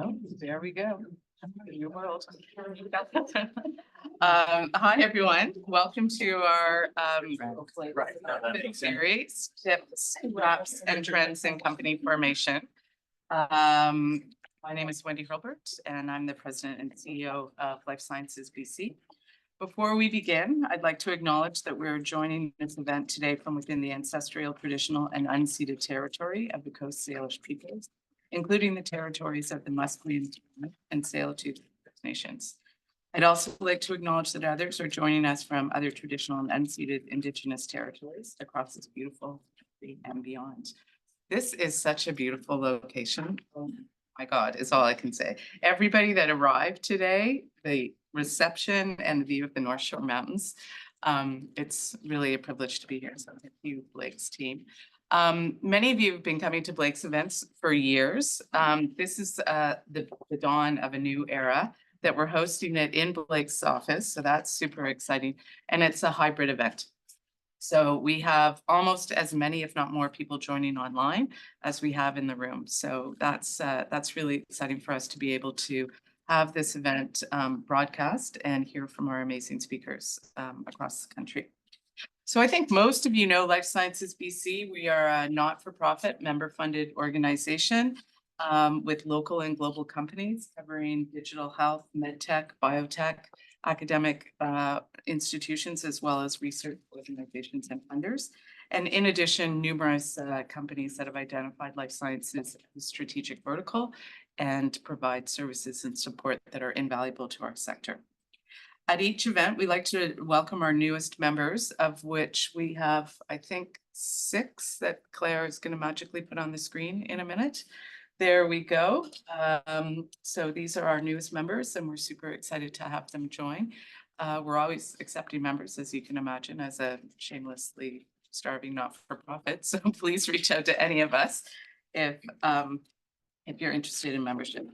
Oh, there we go. New world. Hi, everyone. Welcome to our series, Tips, Wraps, and Trends in Company Formation. My name is Wendy Hurlbert, and I'm the President and CEO of Life Sciences BC. Before we begin, I'd like to acknowledge that we're joining this event today from within the ancestral, traditional, and unceded territory of the Coast Salish peoples, including the territories of the Musqueam and Tsleil-Waututh nations. I'd also like to acknowledge that others are joining us from other traditional and unceded Indigenous territories across this beautiful country and beyond. This is such a beautiful location. Oh my God, is all I can say. Everybody that arrived today, the reception and the view of the North Shore Mountains, it's really a privilege to be here. So thank you, Blake's team. Many of you have been coming to Blake's events for years. This is the dawn of a new era that we're hosting it in Blake's office. So that's super exciting. And it's a hybrid event. So we have almost as many, if not more, people joining online as we have in the room. So that's really exciting for us to be able to have this event broadcast and hear from our amazing speakers across the country. So I think most of you know Life Sciences BC. We are a not-for-profit member-funded organization with local and global companies covering digital health, medtech, biotech, academic institutions, as well as research organizations and funders. And in addition, numerous companies that have identified life sciences as a strategic vertical and provide services and support that are invaluable to our sector. At each event, we like to welcome our newest members, of which we have, I think, 6 that Claire is going to magically put on the screen in a minute. There we go. So these are our newest members, and we're super excited to have them join. We're always accepting members, as you can imagine, as a shamelessly starving not-for-profit. So please reach out to any of us if you're interested in membership.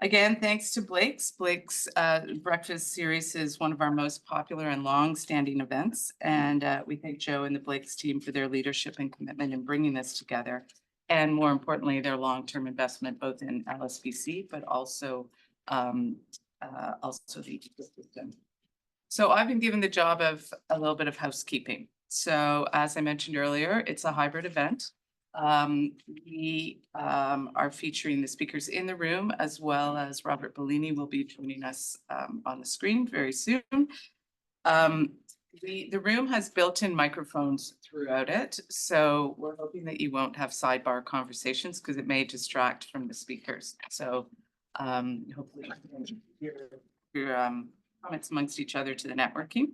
Again, thanks to Blake's. Blake's breakfast series is one of our most popular and long-standing events. And we thank Joe and the Blake's team for their leadership and commitment in bringing this together. And more importantly, their long-term investment, both in LSBC, but also the ecosystem. So I've been given the job of a little bit of housekeeping. So as I mentioned earlier, it's a hybrid event. We are featuring the speakers in the room, as well as Robert Bellini will be joining us on the screen very soon. The room has built-in microphones throughout it, so we're hoping that you won't have sidebar conversations because it may distract from the speakers. So hopefully your comments amongst each other to the networking.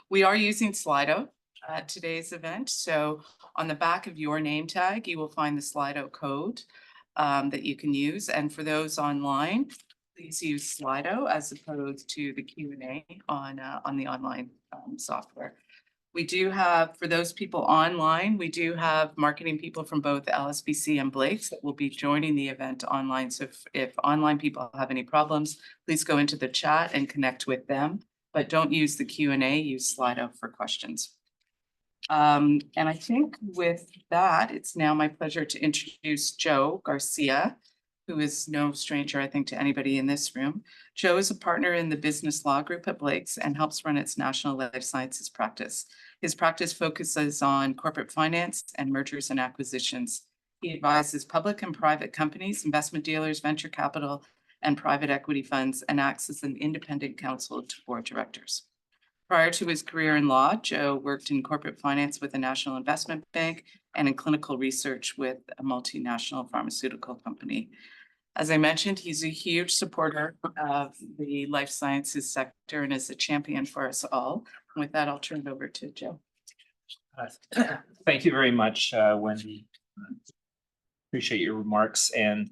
We are using Slido at today's event. So on the back of your name tag, you will find the Slido code that you can use. And for those online, please use Slido as opposed to the Q&A on the online software. We do have, for those people online, we do have marketing people from both LSBC and Blake's that will be joining the event online. So if online people have any problems, please go into the chat and connect with them. But don't use the Q&A, use Slido for questions. And I think with that, it's now my pleasure to introduce Joe Garcia, who is no stranger, I think, to anybody in this room. Joe is a partner in the business law group at Blake's and helps run its national life sciences practice. His practice focuses on corporate finance and mergers and acquisitions. He advises public and private companies, investment dealers, venture capital, and private equity funds, and acts as an independent counsel to board directors. Prior to his career in law, Joe worked in corporate finance with a national investment bank and in clinical research with a multinational pharmaceutical company. As I mentioned, he's a huge supporter of the life sciences sector and is a champion for us all. With that, I'll turn it over to Joe. Thank you very much, Wendy. Appreciate your remarks and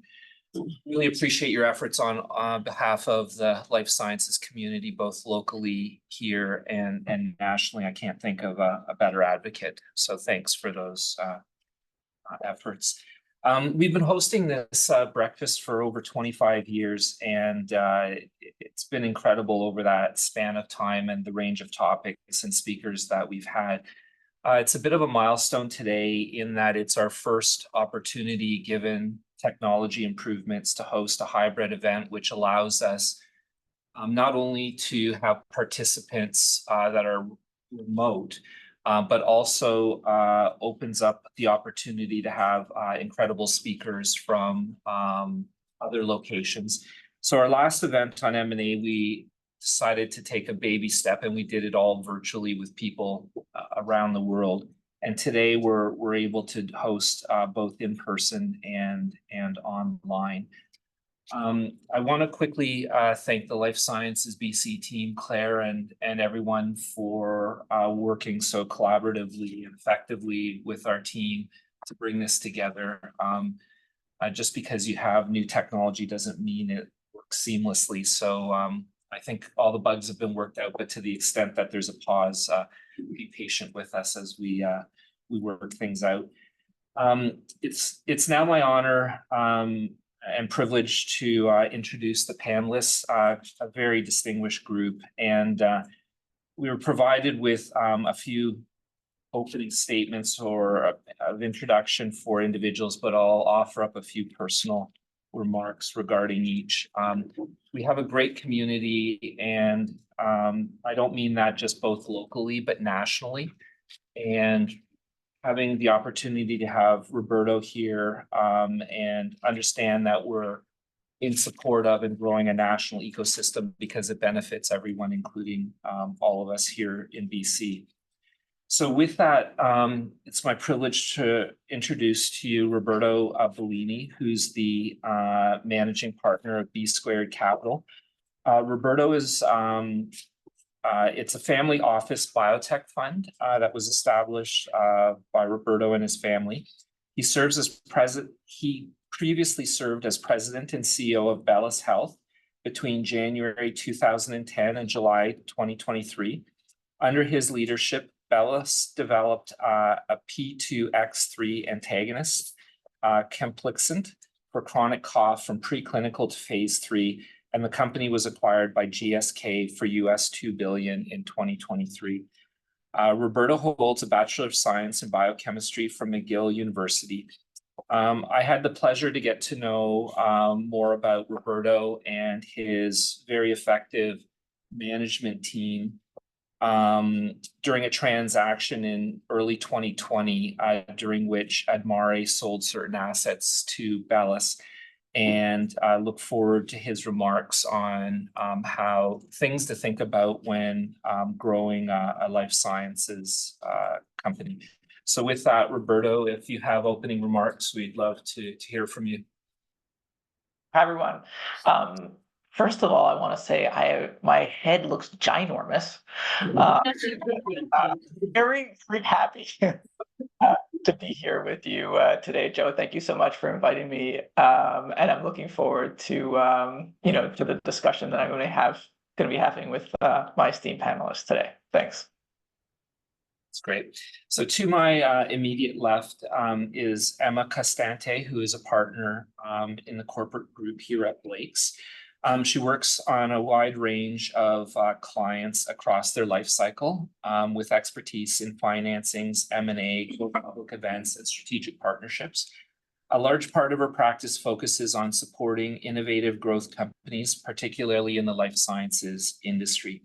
really appreciate your efforts on behalf of the life sciences community, both locally here and nationally. I can't think of a better advocate. So thanks for those efforts. We've been hosting this breakfast for over 25 years, and it's been incredible over that span of time and the range of topics and speakers that we've had. It's a bit of a milestone today in that it's our first opportunity given technology improvements to host a hybrid event, which allows us not only to have participants that are remote, but also opens up the opportunity to have incredible speakers from other locations. So our last event on M&A, we decided to take a baby step, and we did it all virtually with people around the world. And today we're able to host both in person and online. I want to quickly thank the Life Sciences BC team, Claire, and everyone for working so collaboratively and effectively with our team to bring this together. Just because you have new technology doesn't mean it works seamlessly. So I think all the bugs have been worked out, but to the extent that there's a pause, be patient with us as we work things out. It's now my honor and privilege to introduce the panelists, a very distinguished group. And we were provided with a few opening statements or of introduction for individuals, but I'll offer up a few personal remarks regarding each. We have a great community, and I don't mean that just both locally, but nationally. And having the opportunity to have Roberto here and understand that we're in support of and growing a national ecosystem because it benefits everyone, including all of us here in BC. So with that, it's my privilege to introduce to you Roberto Bellini, who's the managing partner of B Squared Capital. Roberto is it's a family office biotech fund that was established by Roberto and his family. He serves as president. He previously served as president and CEO of Bellus Health between January 2010 and July 2023. Under his leadership, Bellus developed a P2X3 antagonist, Camplixant, for chronic cough from preclinical to phase 3, and the company was acquired by GSK for US $2 billion in 2023. Roberto holds a Bachelor of Science in Biochemistry from McGill University. I had the pleasure to get to know more about Roberto and his very effective management team during a transaction in early 2020, during which Admare sold certain assets to Bellus, and I look forward to his remarks on how things to think about when growing a life sciences company. So with that, Roberto, if you have opening remarks, we'd love to hear from you. Hi, everyone. First of all, I want to say my head looks ginormous. Very happy to be here with you today, Joe. Thank you so much for inviting me, and I'm looking forward to to the discussion that I'm going to be having with my esteemed panelists today. Thanks. That's great. So to my immediate left is Emma Costante, who is a partner in the corporate group here at Blake's. She works on a wide range of clients across their life cycle with expertise in financings, M&A, public events, and strategic partnerships. A large part of her practice focuses on supporting innovative growth companies, particularly in the life sciences industry.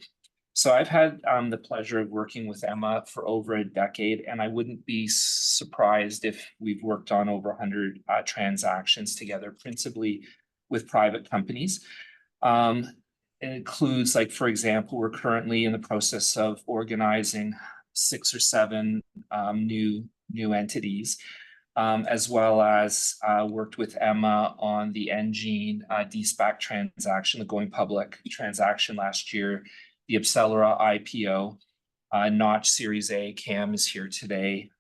So I've had the pleasure of working with Emma for over a decade, and I wouldn't be surprised if we've worked on over 100 transactions together, principally with private companies. It includes, like, for example, we're currently in the process of organizing 6 or 7 new entities, as well as worked with Emma on the Engine de-SPAC transaction, the going public transaction last year, the Abcelera IPO, Notch Series A. Cam is here today,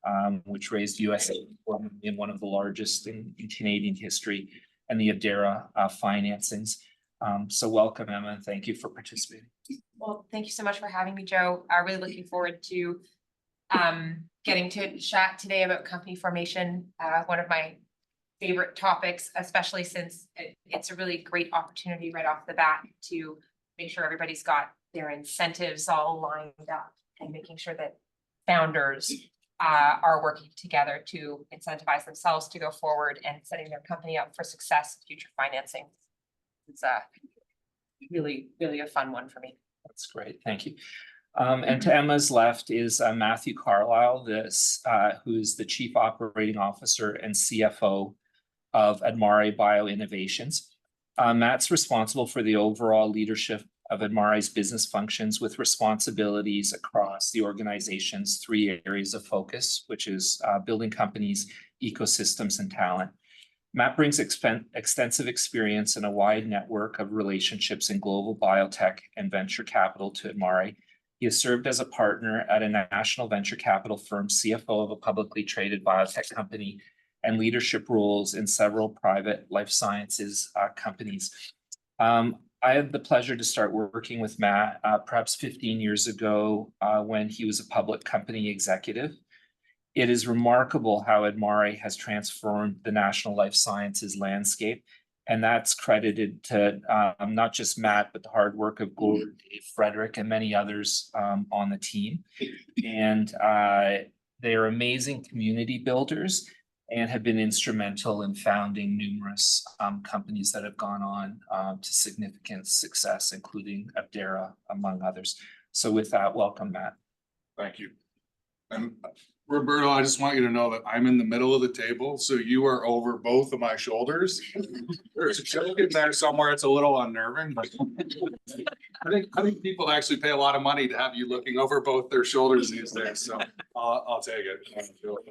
which raised US $4 million, one of the largest in Canadian history, and the Abdera financings. So welcome, Emma, and thank you for participating. Well, thank you so much for having me, Joe. I'm really looking forward to getting to chat today about company formation, one of my favorite topics, especially since it's a really great opportunity right off the bat to make sure everybody's got their incentives all lined up and making sure that founders are working together to incentivize themselves to go forward and setting their company up for success, future financing. It's really, really a fun one for me. That's great. Thank you. And to Emma's left is Matthew Carlisle, who's the Chief Operating Officer and CFO of Admare Bio Innovations. Matt's responsible for the overall leadership of Admare's business functions with responsibilities across the organization's 3 areas of focus, which is building companies, ecosystems, and talent. Matt brings extensive experience and a wide network of relationships in global biotech and venture capital to Admare. He has served as a partner at a national venture capital firm, CFO of a publicly traded biotech company, and leadership roles in several private life sciences companies. I had the pleasure to start working with Matt perhaps 15 years ago when he was a public company executive. It is remarkable how Admare has transformed the national life sciences landscape, and that's credited to not just Matt, but the hard work of Gord, Frederick, and many others on the team. And they are amazing community builders and have been instrumental in founding numerous companies that have gone on to significant success, including Abdera, among others. So with that, welcome, Matt. Thank you. And Roberto, I just want you to know that I'm in the middle of the table, so you are over both of my shoulders. There's a joke in there somewhere. It's a little unnerving, but I think people actually pay a lot of money to have you looking over both their shoulders these days. So I'll take it.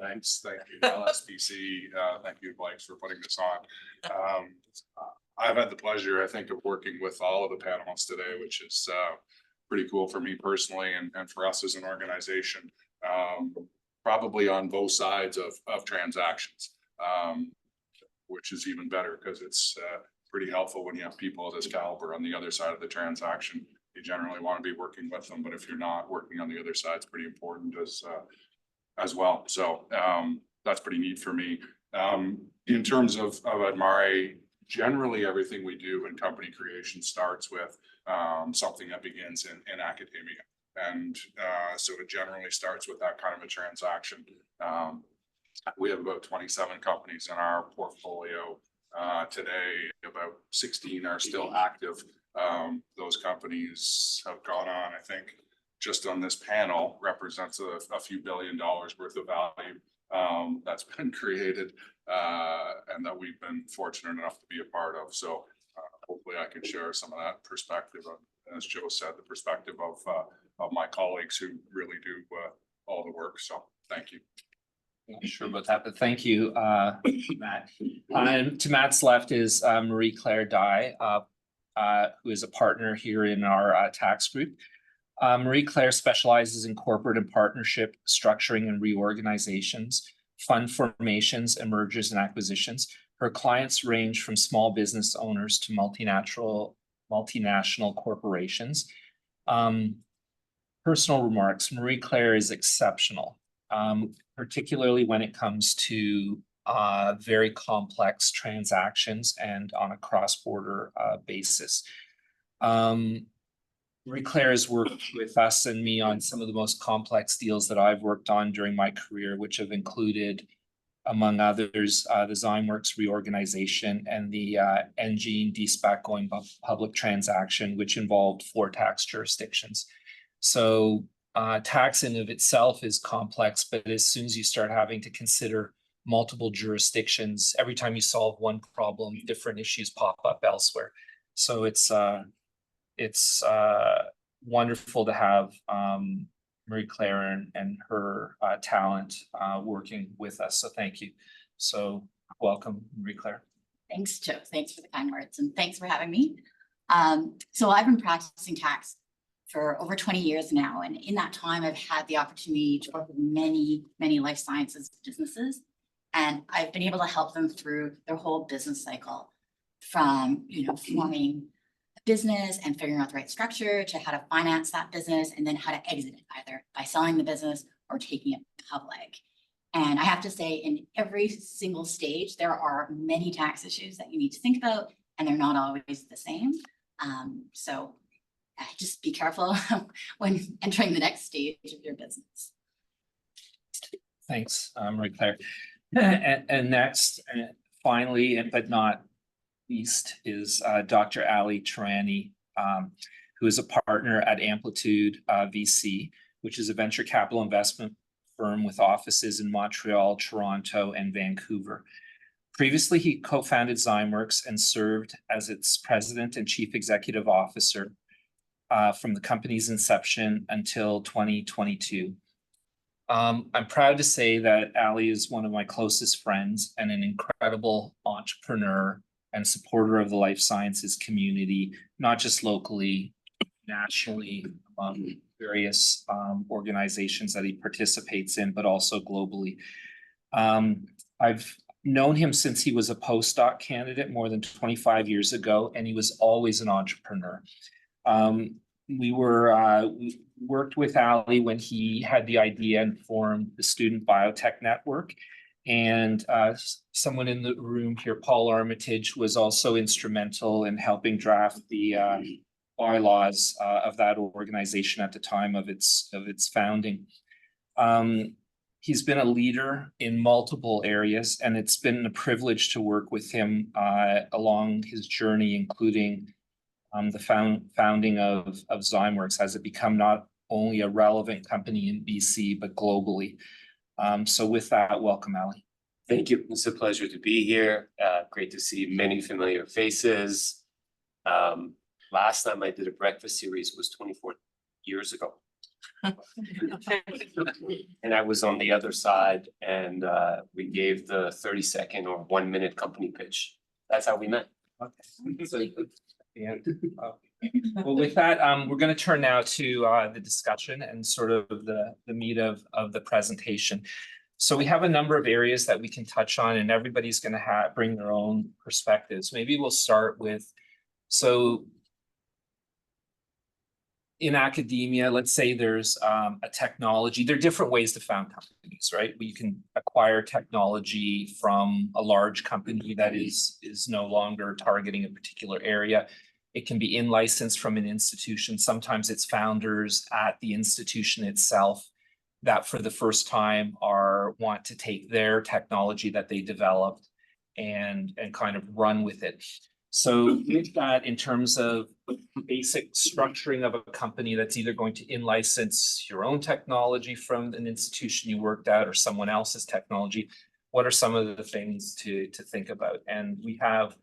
Thanks. Thank you, LSBC. Thank you, Blake, for putting this on. I've had the pleasure, I think, of working with all of the panelists today, which is pretty cool for me personally and for us as an organization. Probably on both sides of transactions, which is even better because it's pretty helpful when you have people of this caliber on the other side of the transaction. You generally want to be working with them, but if you're not working on the other side, it's pretty important as well. So that's pretty neat for me. In terms of Admare, generally everything we do in company creation starts with something that begins in academia. And so it generally starts with that kind of a transaction. We have about 27 companies in our portfolio today. About 16 are still active. Those companies have gone on, I think, just on this panel represents a few $1 billion worth of value that's been created and that we've been fortunate enough to be a part of. So hopefully I can share some of that perspective of, as Joe said, the perspective of my colleagues who really do all the work. So thank you. Not sure about that, but thank you, Matt. And to Matt's left is Marie-Claire Dye, who is a partner here in our tax group. Marie-Claire specializes in corporate and partnership structuring and reorganizations, fund formations, and mergers and acquisitions. Her clients range from small business owners to multinational corporations. Personal remarks, Marie-Claire is exceptional, particularly when it comes to very complex transactions and on a cross-border basis. Marie-Claire has worked with us and me on some of the most complex deals that I've worked on during my career, which have included, among others, the Zymeworks reorganization and the Engine de-SPAC going public transaction, which involved 4 tax jurisdictions. So tax in of itself is complex, but as soon as you start having to consider multiple jurisdictions, every time you solve one problem, different issues pop up elsewhere. So it's wonderful to have Marie-Claire and her talent working with us. So thank you. So welcome, Marie-Claire. Thanks, Joe. Thanks for the kind words and thanks for having me. So I've been practicing tax for over 20 years now. And in that time, I've had the opportunity to work with many life sciences businesses. And I've been able to help them through their whole business cycle from, forming a business and figuring out the right structure to how to finance that business and then how to exit it, either by selling the business or taking it public. And I have to say, in every single stage, there are many tax issues that you need to think about, and they're not always the same. So just be careful when entering the next stage of your business. Thanks, Marie-Claire. And next, finally, but not least, is Dr. Ali Tarani, who is a partner at Amplitude VC, which is a venture capital investment firm with offices in Montreal, Toronto, and Vancouver. Previously, he co-founded Zymeworks and served as its president and chief executive officer from the company's inception until 2022. I'm proud to say that Ali is one of my closest friends and an incredible entrepreneur and supporter of the life sciences community, not just locally, nationally, among various organizations that he participates in, but also globally. I've known him since he was a postdoc candidate more than 25 years ago, and he was always an entrepreneur. We worked with Ali when he had the idea and formed the Student Biotech Network. And someone in the room here, Paul Armitage, was also instrumental in helping draft the bylaws of that organization at the time of its founding. He's been a leader in multiple areas, and it's been a privilege to work with him along his journey, including the founding of Zymeworks, as it become not only a relevant company in BC, but globally. So with that, welcome, Ali. Thank you. It's a pleasure to be here. Great to see many familiar faces. Last time I did a breakfast series was 24 years ago. And I was on the other side, and we gave the 30-second or 1-minute company pitch. That's how we met. Okay. So, well, with that, we're going to turn now to the discussion and sort of the meat of the presentation. So we have a number of areas that we can touch on, and everybody's going to bring their own perspectives. Maybe we'll start with, so in academia, let's say there's a technology. There are different ways to found companies, right? You can acquire technology from a large company that is no longer targeting a particular area. It can be in-licensed from an institution. Sometimes it's founders at the institution itself that for the first time want to take their technology that they developed and kind of run with it. So with that, in terms of basic structuring of a company that's either going to in-license your own technology from an institution you worked at or someone else's technology, what are some of the things to think about? And we have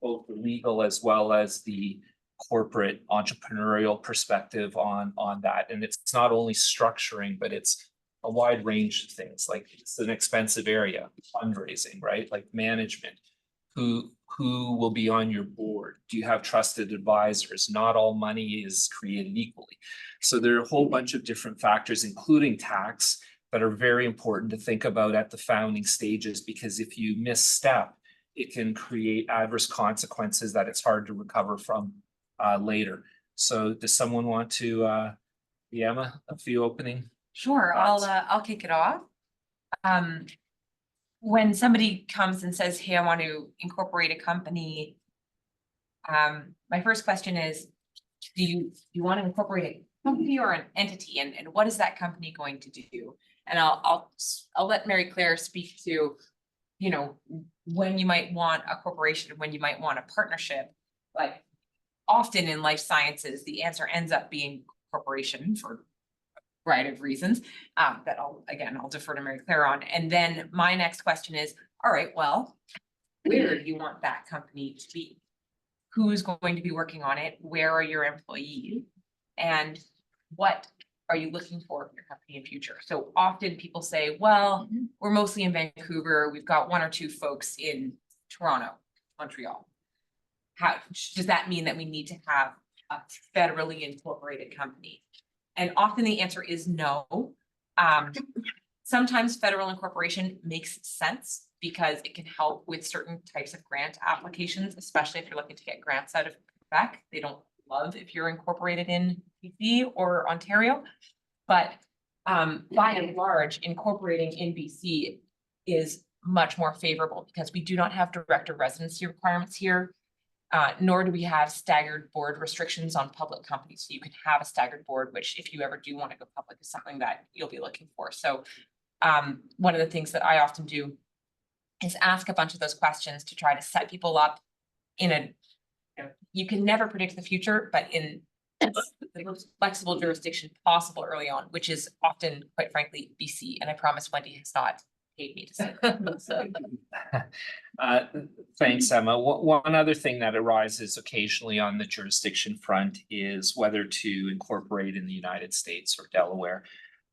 both the legal as well as the corporate entrepreneurial perspective on that. And it's not only structuring, but it's a wide range of things. Like it's an expensive area, fundraising, right? Like management, who will be on your board? Do you have trusted advisors? Not all money is created equally. So there are a whole bunch of different factors, including tax, that are very important to think about at the founding stages, because if you misstep, it can create adverse consequences that it's hard to recover from later. So does someone want to, Emma, a few opening? Sure, I'll kick it off. When somebody comes and says, hey, I want to incorporate a company, my first question is, do you want to incorporate a company or an entity, and what is that company going to do? And I'll let Marie-Claire speak to, you know, when you might want a corporation, when you might want a partnership. But often in life sciences, the answer ends up being corporation for a variety of reasons that I'll defer to Marie-Claire on. And then my next question is, all right, well, where do you want that company to be? Who's going to be working on it? Where are your employees? And what are you looking for in your company in future? So often people say, well, we're mostly in Vancouver. We've got 1 or 2 folks in Toronto, Montreal. How does that mean that we need to have a federally incorporated company? And often the answer is no. Sometimes federal incorporation makes sense because it can help with certain types of grant applications, especially if you're looking to get grants out of Quebec. They don't love if you're incorporated in BC or Ontario, but by and large, incorporating in BC is much more favorable because we do not have director residency requirements here, nor do we have staggered board restrictions on public companies. So you can have a staggered board, which if you ever do want to go public is something that you'll be looking for. So one of the things that I often do is ask a bunch of those questions to try to set people up in a, you can never predict the future, but in the most flexible jurisdiction possible early on, which is often, quite frankly, BC. And I promise Wendy has not paid me to say that. So, Thanks, Emma. One other thing that arises occasionally on the jurisdiction front is whether to incorporate in the United States or Delaware.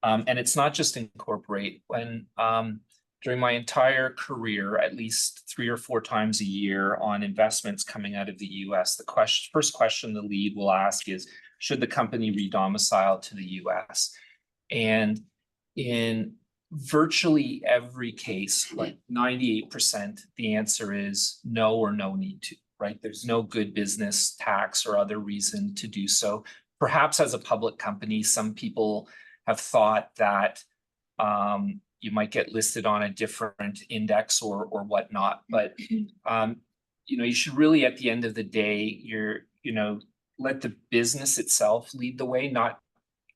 And it's not just incorporate. When during my entire career, at least 3 or 4 times a year on investments coming out of the US, the first question the lead will ask is, should the company re-domicile to the US? And in virtually every case, like 98%, the answer is no or no need to, right? There's no good business, tax, or other reason to do so. Perhaps as a public company, some people have thought that you might get listed on a different index or whatnot, but you should really, at the end of the day, let the business itself lead the way, not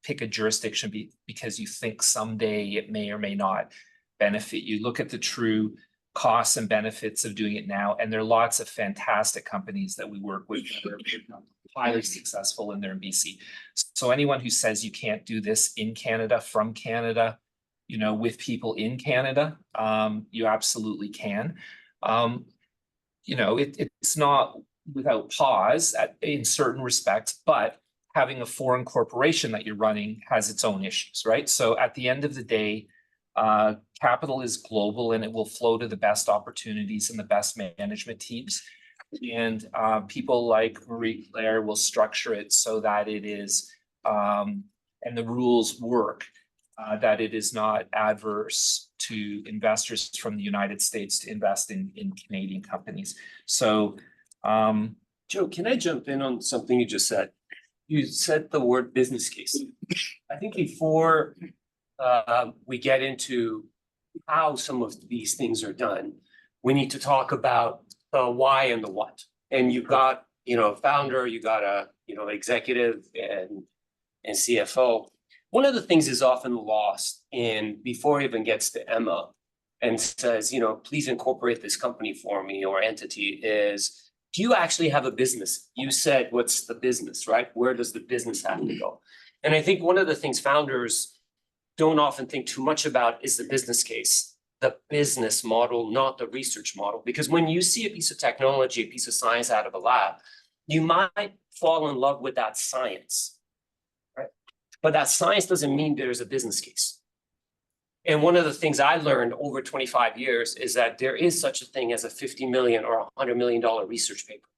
pick a jurisdiction because you think someday it may or may not benefit you. Look at the true costs and benefits of doing it now, and there are lots of fantastic companies that we work with that are highly successful and they're in BC. So anyone who says you can't do this in Canada, from Canada, with people in Canada, you absolutely can. It's not without pause in certain respects, but having a foreign corporation that you're running has its own issues, right? So at the end of the day, capital is global and it will flow to the best opportunities and the best management teams. And people like Marie-Claire will structure it so that it is, and the rules work, that it is not adverse to investors from the United States to invest in Canadian companies. So, Joe, can I jump in on something you just said? You said the word business case. I think before we get into how some of these things are done, we need to talk about the why and the what. And you've got, a founder, you got a, executive and CFO. One of the things is often lost before it even gets to Emma and says, please incorporate this company for me or entity is, do you actually have a business? You said, what's the business, right? Where does the business have to go? And I think one of the things founders don't often think too much about is the business case, the business model, not the research model. Because when you see a piece of technology, a piece of science out of a lab, you might fall in love with that science, right? But that science doesn't mean there's a business case. And one of the things I learned over 25 years is that there is such a thing as a $50 million or $100 million research paper.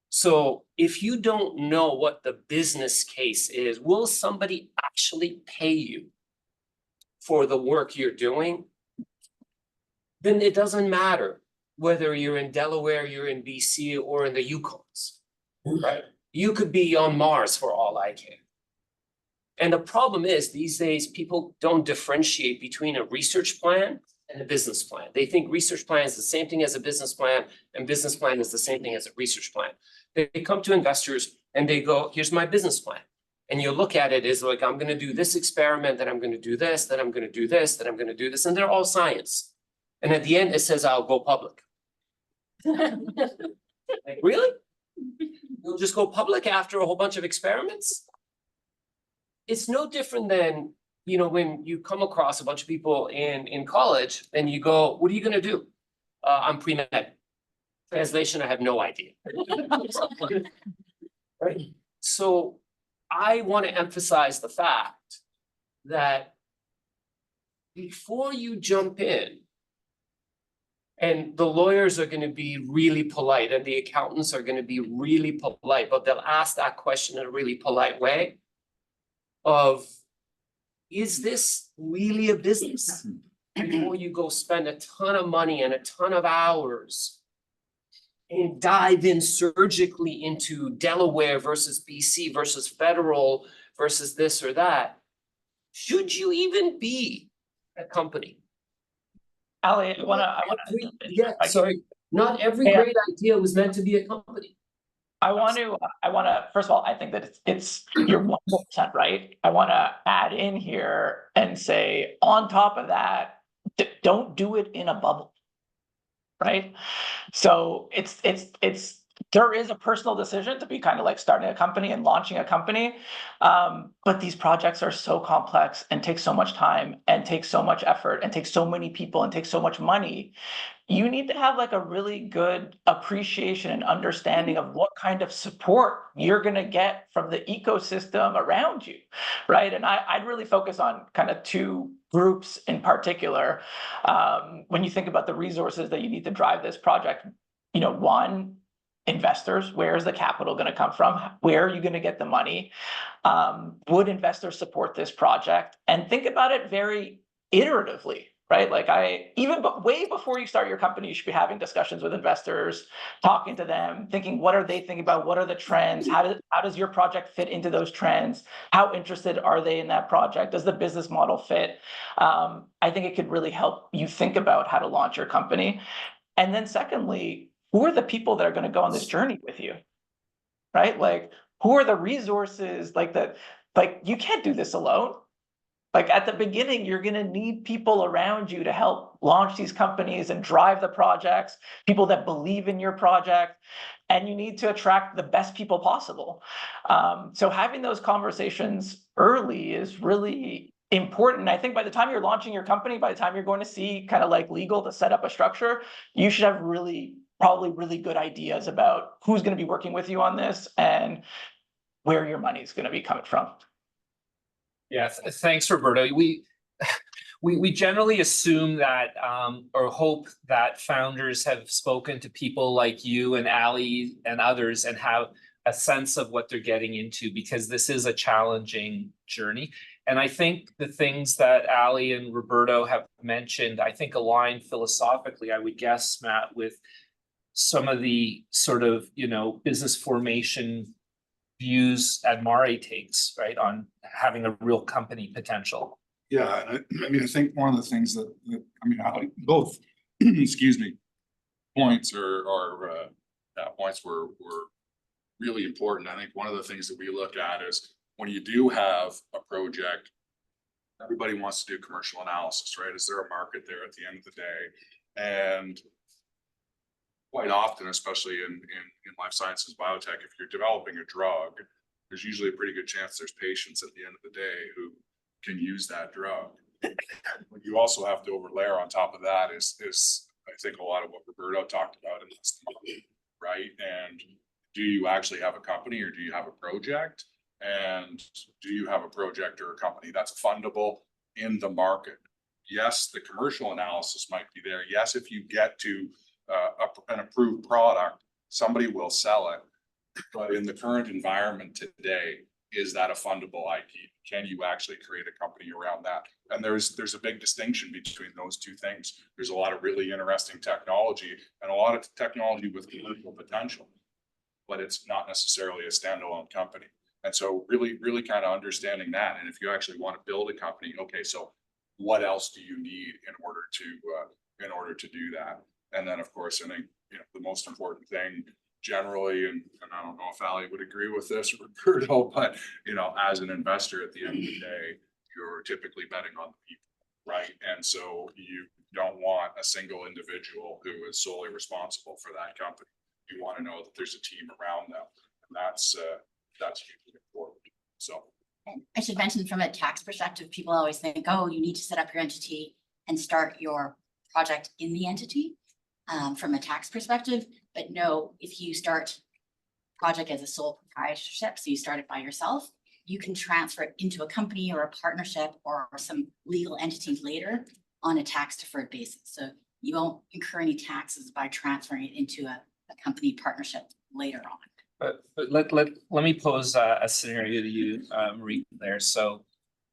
So if you don't know what the business case is, will somebody actually pay you for the work you're doing? Then it doesn't matter whether you're in Delaware, you're in BC, or in the Yukons, right? You could be on Mars for all I care. And the problem is these days, people don't differentiate between a research plan and a business plan. They think research plan is the same thing as a business plan and business plan is the same thing as a research plan. They come to investors and they go, here's my business plan. And you look at it as like, I'm going to do this experiment, then I'm going to do this, then I'm going to do this, then I'm going to do this. And they're all science. And at the end, it says, I'll go public. Like, really? You'll just go public after a whole bunch of experiments? It's no different than, when you come across a bunch of people in college and you go, what are you going to do? I'm pre-med. Translation, I have no idea. Right? So I want to emphasize the fact that before you jump in, and the lawyers are going to be really polite and the accountants are going to be really polite, but they'll ask that question in a really polite way of, is this really a business? Before you go spend a ton of money and a ton of hours and dive in surgically into Delaware versus BC versus federal versus this or that, should you even be a company? Ali, I wanna. Sorry. Not every great idea was meant to be a company. I want to, first of all, I think that you're 100% right. I want to add in here and say, on top of that, don't do it in a bubble. Right? So there is a personal decision to be kind of like starting a company and launching a company. But these projects are so complex and take so much time and take so much effort and take so many people and take so much money. You need to have like a really good appreciation and understanding of what kind of support you're going to get from the ecosystem around you, right? And I'd really focus on kind of two groups in particular. When you think about the resources that you need to drive this project, one, investors, where is the capital going to come from? Where are you going to get the money? Would investors support this project? And think about it very iteratively. Right? Like but way before you start your company, you should be having discussions with investors, talking to them, thinking, what are they thinking about? What are the trends? How does your project fit into those trends? How interested are they in that project? Does the business model fit? I think it could really help you think about how to launch your company. And then secondly, who are the people that are going to go on this journey with you? Right? Like, who are the resources you can't do this alone. Like at the beginning, you're going to need people around you to help launch these companies and drive the projects, people that believe in your project, and you need to attract the best people possible. So having those conversations early is really important. I think by the time you're launching your company, by the time you're going to see kind of like legal to set up a structure, you should have probably really good ideas about who's going to be working with you on this and where your money is going to be coming from. Yeah, thanks, Roberto. We generally assume that or hope that founders have spoken to people like you and Ali and others and have a sense of what they're getting into, because this is a challenging journey. And I think the things that Ali and Roberto have mentioned, I think align philosophically, I would guess, Matt, with some of the sort of, business formation views Admare takes, right, on having a real company potential. Yeah, I think one of the things that both, excuse me, points points were really important. I think one of the things that we look at is when you do have a project, everybody wants to do commercial analysis, right? Is there a market there at the end of the day? And quite often, especially in life sciences, biotech, if you're developing a drug, there's usually a pretty good chance there's patients at the end of the day who can use that drug. What you also have to overlay on top of that is I think a lot of what Roberto talked about in this, right? And do you actually have a company or do you have a project? And do you have a project or a company that's fundable in the market? Yes, the commercial analysis might be there. Yes, if you get to an approved product, somebody will sell it. But in the current environment today, is that a fundable IP? Can you actually create a company around that? And there's a big distinction between those two things. There's a lot of really interesting technology and a lot of technology with commercial potential, but it's not necessarily a standalone company. And so really kind of understanding that. And if you actually want to build a company, okay, so what else do you need in order to do that? And then, of course, I think the most important thing generally, and I don't know if Ali would agree with this, Roberto, but as an investor, at the end of the day, you're typically betting on the people, right? And so you don't want a single individual who is solely responsible for that company. You want to know that there's a team around them, and that's hugely important. So I should mention, from a tax perspective, people always think, oh, you need to set up your entity and start your project in the entity. From a tax perspective, but no, if you start project as a sole proprietorship, so you start it by yourself, you can transfer it into a company or a partnership or some legal entities later on a tax deferred basis. So you won't incur any taxes by transferring it into a company partnership later on. But let me pose a scenario to you, Marie, there. So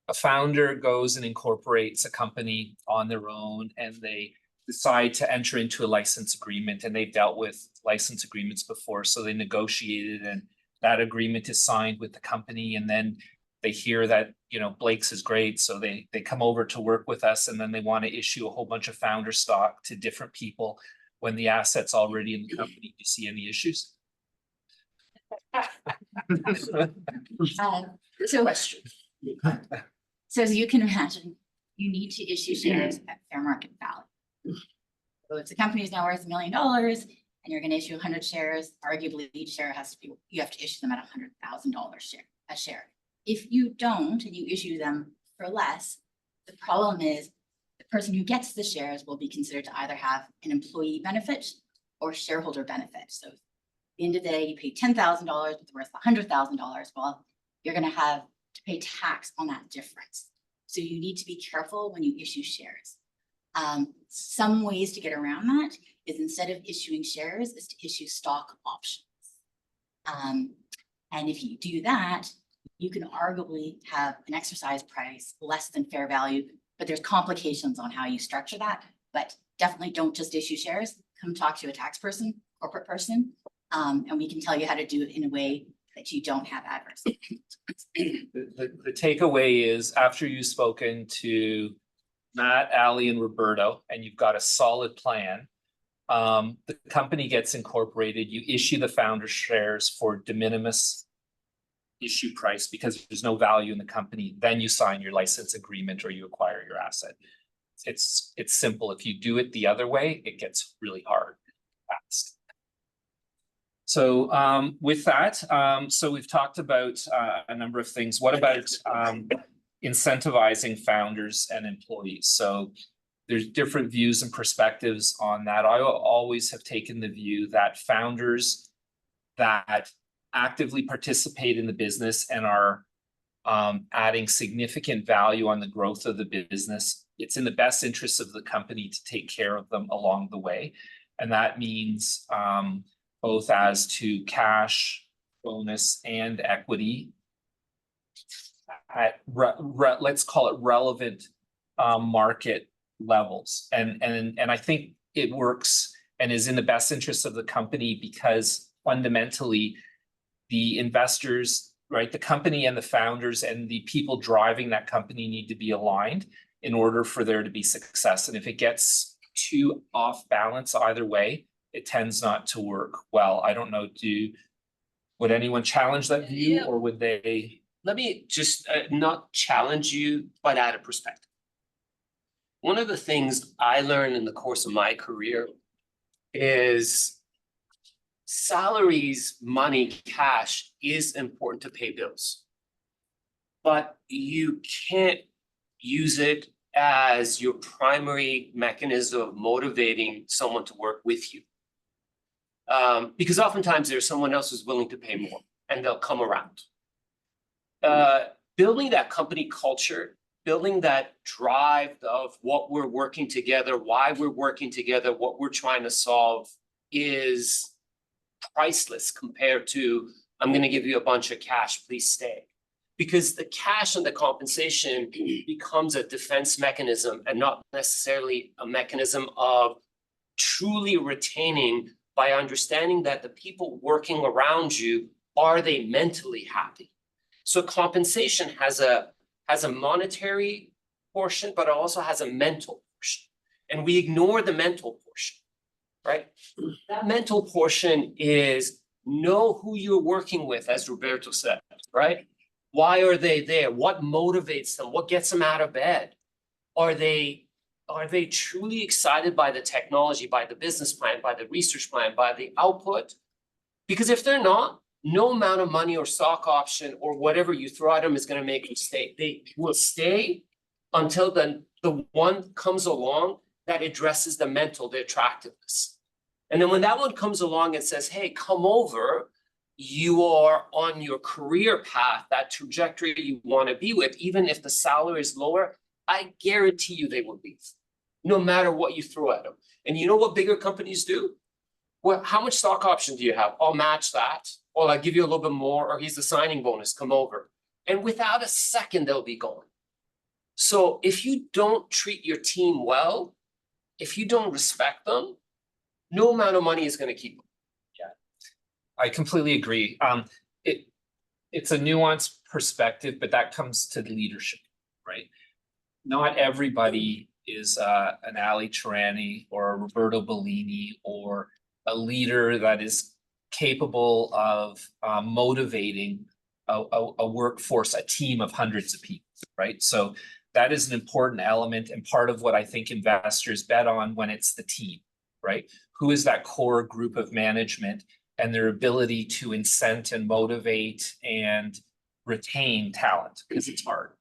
a founder goes and incorporates a company on their own, and they decide to enter into a license agreement, and they've dealt with license agreements before. So they negotiated, and that agreement is signed with the company, and then they hear that, Blake's is great. So they come over to work with us, and then they want to issue a whole bunch of founder stock to different people when the asset's already in the company. Do you see any issues? So, so as you can imagine, you need to issue shares at fair market value. So if the company is now worth $1 million and you're going to issue 100 shares, arguably each share has to be, you have to issue them at $100,000 a share. If you don't and you issue them for less, the problem is the person who gets the shares will be considered to either have an employee benefit or shareholder benefit. So at the end of the day, you pay $10,000, but they're worth $100,000. Well, you're going to have to pay tax on that difference. So you need to be careful when you issue shares. Some ways to get around that is instead of issuing shares is to issue stock options. And if you do that, you can arguably have an exercise price less than fair value, but there's complications on how you structure that. But definitely don't just issue shares. Come talk to a tax person, corporate person, and we can tell you how to do it in a way that you don't have adverse. The takeaway is after you've spoken to Matt, Ali, and Roberto, and you've got a solid plan, the company gets incorporated, you issue the founder shares for de minimis issue price because there's no value in the company, then you sign your license agreement or you acquire your asset. It's simple. If you do it the other way, it gets really hard fast. So with that, so we've talked about a number of things. What about incentivizing founders and employees? So there's different views and perspectives on that. I always have taken the view that founders that actively participate in the business and are adding significant value on the growth of the business, it's in the best interest of the company to take care of them along the way. And that means both as to cash, bonus, and equity at let's call it relevant market levels. And I think it works and is in the best interest of the company because fundamentally the investors, right, the company and the founders and the people driving that company need to be aligned in order for there to be success. And if it gets too off balance either way, it tends not to work well. I don't know, would anyone challenge that view or would they? Let me just not challenge you, but add a perspective. One of the things I learned in the course of my career is salaries, money, cash is important to pay bills. But you can't use it as your primary mechanism of motivating someone to work with you. Because oftentimes there's someone else who's willing to pay more and they'll come around. Building that company culture, building that drive of what we're working together, why we're working together, what we're trying to solve is priceless compared to, I'm going to give you a bunch of cash, please stay. Because the cash and the compensation becomes a defense mechanism and not necessarily a mechanism of truly retaining by understanding that the people working around you, are they mentally happy? So compensation has a monetary portion, but it also has a mental portion. And we ignore the mental portion, right? That mental portion is know who you're working with, as Roberto said, right? Why are they there? What motivates them? What gets them out of bed? Are they truly excited by the technology, by the business plan, by the research plan, by the output? Because if they're not, no amount of money or stock option or whatever you throw at them is going to make them stay. They will stay until the one comes along that addresses the mental, the attractiveness. And then when that one comes along and says, hey, come over, you are on your career path, that trajectory you want to be with, even if the salary is lower, I guarantee you they will leave, no matter what you throw at them. And you know what bigger companies do? Well, how much stock option do you have? I'll match that. Or I'll give you a little bit more, or here's the signing bonus, come over. And without a second, they'll be gone. So if you don't treat your team well, if you don't respect them, no amount of money is going to keep them. I completely agree. It's a nuanced perspective, but that comes to leadership, right? Not everybody is an Ali Tarani or a Roberto Bellini or a leader that is capable of motivating a workforce, a team of hundreds of people, right? So that is an important element and part of what I think investors bet on when it's the team, right? Who is that core group of management and their ability to incent and motivate and retain talent, because it's hard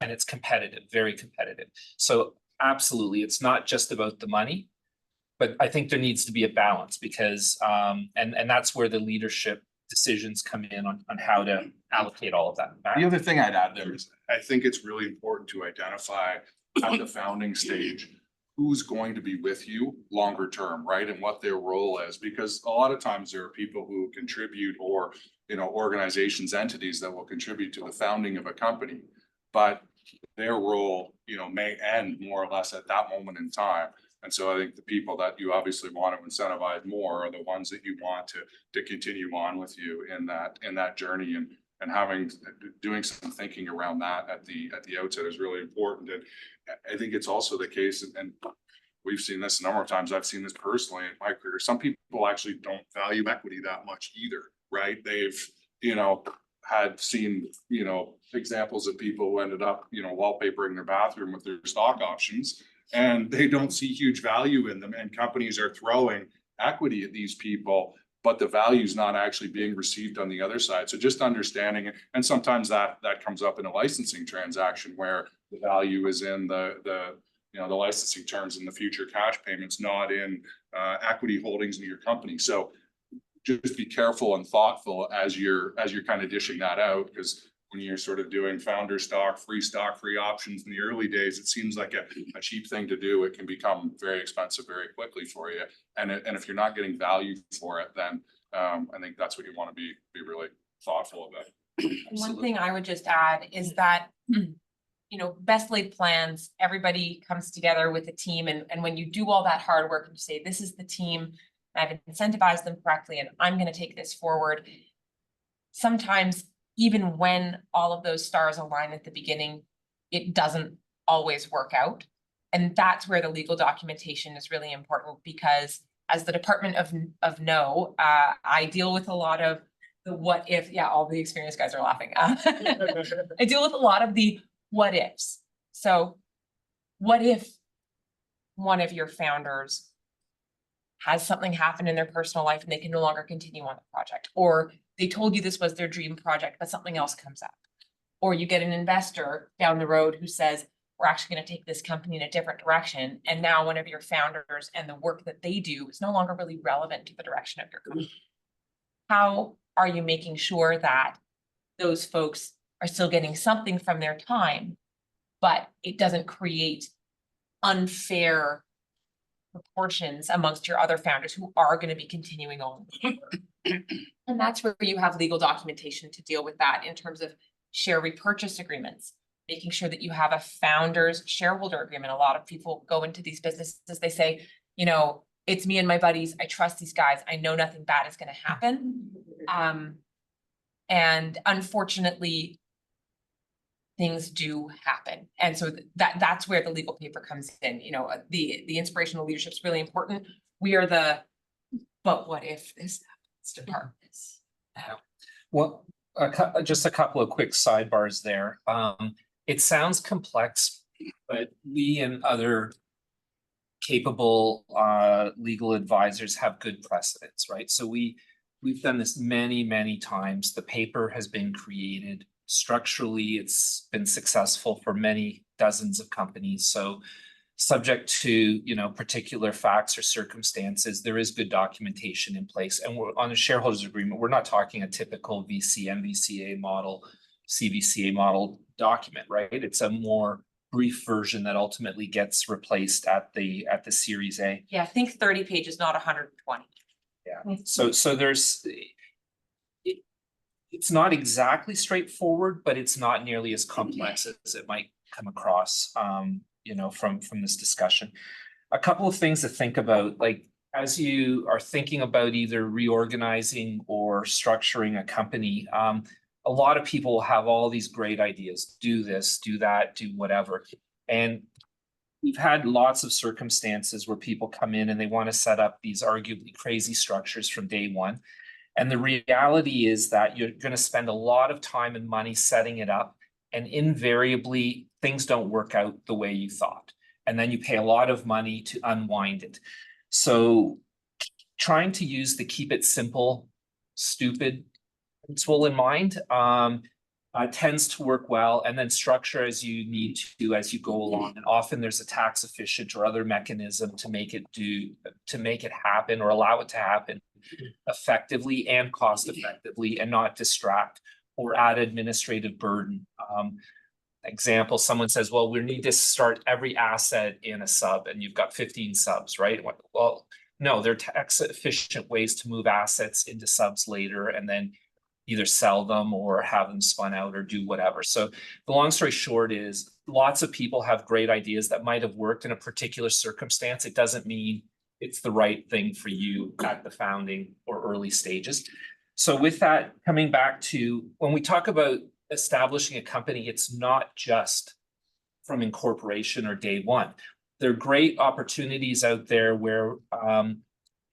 and it's competitive, very competitive. So absolutely, it's not just about the money, but I think there needs to be a balance because and that's where the leadership decisions come in on how to allocate all of that. The other thing I'd add there is, I think it's really important to identify at the founding stage, who's going to be with you longer term, right? And what their role is, because a lot of times there are people who contribute or, you know, organizations, entities that will contribute to the founding of a company. But their role, you know, may end more or less at that moment in time. And so I think the people that you obviously want to incentivize more are the ones that you want to continue on with you in that journey, and doing some thinking around that at the outset is really important. And I think it's also the case, and we've seen this a number of times. I've seen this personally in my career. Some people actually don't value equity that much either, right? They've, you know, had seen, you know, examples of people who ended up, you know, wallpapering their bathroom with their stock options, and they don't see huge value in them, and companies are throwing equity at these people, but the value is not actually being received on the other side. So just understanding it, and sometimes that comes up in a licensing transaction where the value is in the you know, the licensing terms and the future cash payments, not in equity holdings in your company. So just be careful and thoughtful as you're kind of dishing that out, because when you're sort of doing founder stock, free options in the early days, it seems like a cheap thing to do. It can become very expensive very quickly for you. And if you're not getting value for it, then I think that's what you want to be really thoughtful about. One thing I would just add is that, you know, best laid plans, everybody comes together with a team. And when you do all that hard work and you say, this is the team, I've incentivized them correctly, and I'm going to take this forward. Sometimes, even when all of those stars align at the beginning, it doesn't always work out. And that's where the legal documentation is really important, because as the Department of No, I deal with a lot of the what if, yeah, all the experienced guys are laughing. I deal with a lot of the what ifs. So what if one of your founders has something happen in their personal life and they can no longer continue on the project, or they told you this was their dream project, but something else comes up, or you get an investor down the road who says, we're actually going to take this company in a different direction. And now one of your founders and the work that they do is no longer really relevant to the direction of your company. How are you making sure that those folks are still getting something from their time, but it doesn't create unfair proportions amongst your other founders who are going to be continuing on? And that's where you have legal documentation to deal with that in terms of share repurchase agreements, making sure that you have a founder's shareholder agreement. A lot of people go into these businesses, they say, you know, it's me and my buddies, I trust these guys, I know nothing bad is going to happen. And unfortunately, things do happen. And so that's where the legal paper comes in. You know, the inspirational leadership is really important. We are the, but what if this happens department? Well, just a couple of quick sidebars there. It sounds complex, but we and other capable legal advisors have good precedents, right? So we've done this many times. The paper has been created. Structurally, it's been successful for many dozens of companies. So subject to, you know, particular facts or circumstances, there is good documentation in place. And we're on a shareholders agreement. We're not talking a typical VC, MVCA model, CVCA model document, right? It's a more brief version that ultimately gets replaced at the Series A. Yeah, I think 30 pages, not 120. Yeah. So there's. It's not exactly straightforward, but it's not nearly as complex as it might come across, you know, from this discussion. A couple of things to think about, like as you are thinking about either reorganizing or structuring a company, a lot of people have all these great ideas, do this, do that, do whatever. And we've had lots of circumstances where people come in and they want to set up these arguably crazy structures from day one. And the reality is that you're going to spend a lot of time and money setting it up, and invariably things don't work out the way you thought. And then you pay a lot of money to unwind it. So trying to use the keep it simple, stupid principle in mind tends to work well, and then structure as you need to as you go along. And often there's a tax efficient or other mechanism to make it happen or allow it to happen effectively and cost effectively, and not distract or add administrative burden. Example, someone says, well, we need to start every asset in a sub, and you've got 15 subs, right? Well, no, they're tax efficient ways to move assets into subs later and then either sell them or have them spun out or do whatever. So the long story short is lots of people have great ideas that might have worked in a particular circumstance. It doesn't mean it's the right thing for you at the founding or early stages. So with that, coming back to when we talk about establishing a company, it's not just from incorporation or day one. There are great opportunities out there where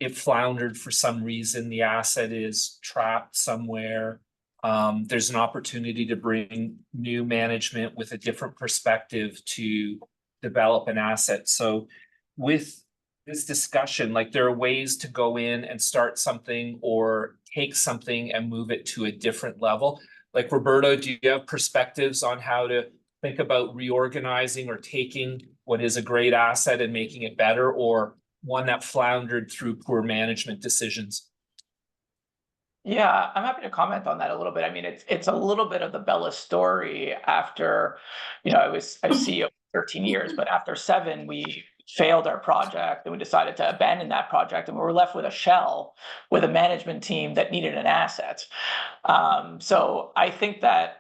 it floundered for some reason, the asset is trapped somewhere. There's an opportunity to bring new management with a different perspective to develop an asset. So with this discussion, like there are ways to go in and start something or take something and move it to a different level. Like Roberto, do you have perspectives on how to think about reorganizing or taking what is a great asset and making it better, or one that floundered through poor management decisions? Yeah, I'm happy to comment on that a little bit. I mean, it's a little bit of the Bella story after, I was CEO for 13 years, but after 7, we failed our project and we decided to abandon that project, and we were left with a shell with a management team that needed an asset. So I think that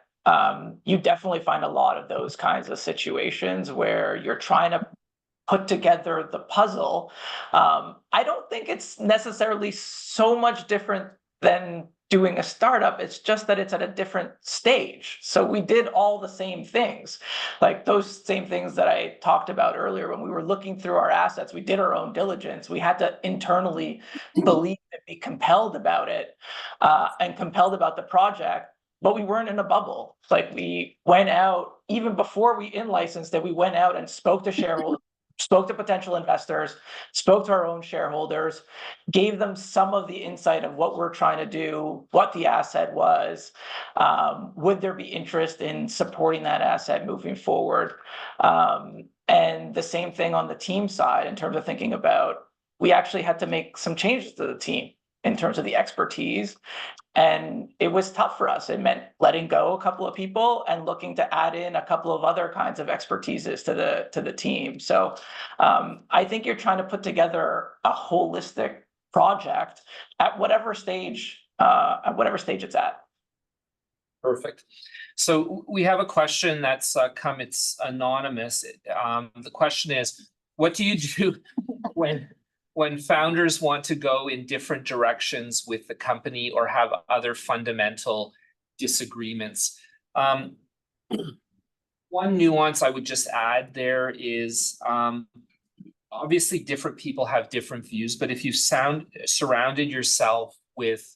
you definitely find a lot of those kinds of situations where you're trying to put together the puzzle. I don't think it's necessarily so much different than doing a startup. It's just that it's at a different stage. So we did all the same things, like those same things that I talked about earlier. When we were looking through our assets, we did our own diligence. We had to internally believe and be compelled about it, and compelled about the project. But we weren't in a bubble. Like we went out, even before we in-licensed it, we went out and spoke to shareholders, spoke to potential investors, spoke to our own shareholders, gave them some of the insight of what we're trying to do, what the asset was, would there be interest in supporting that asset moving forward? And the same thing on the team side in terms of thinking about, we actually had to make some changes to the team in terms of the expertise. And it was tough for us. It meant letting go a couple of people and looking to add in a couple of other kinds of expertises to the team. So I think you're trying to put together a holistic project at whatever stage it's at. Perfect. So we have a question that's come, it's anonymous. The question is, what do you do when founders want to go in different directions with the company or have other fundamental disagreements? One nuance I would just add there is, obviously different people have different views, but if you surrounded yourself with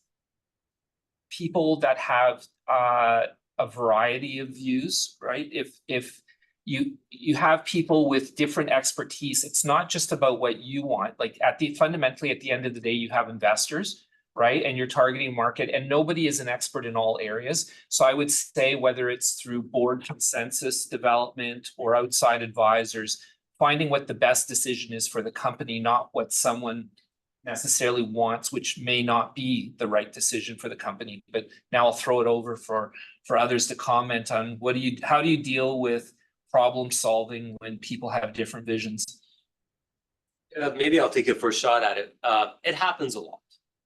people that have a variety of views, right? If you have people with different expertise, it's not just about what you want. Like fundamentally at the end of the day, you have investors, right? And you're targeting market, and nobody is an expert in all areas. So I would say whether it's through board consensus development or outside advisors, finding what the best decision is for the company, not what someone necessarily wants, which may not be the right decision for the company. But now I'll throw it over for others to comment on how do you deal with problem solving when people have different visions? Maybe I'll take a first shot at it. It happens a lot,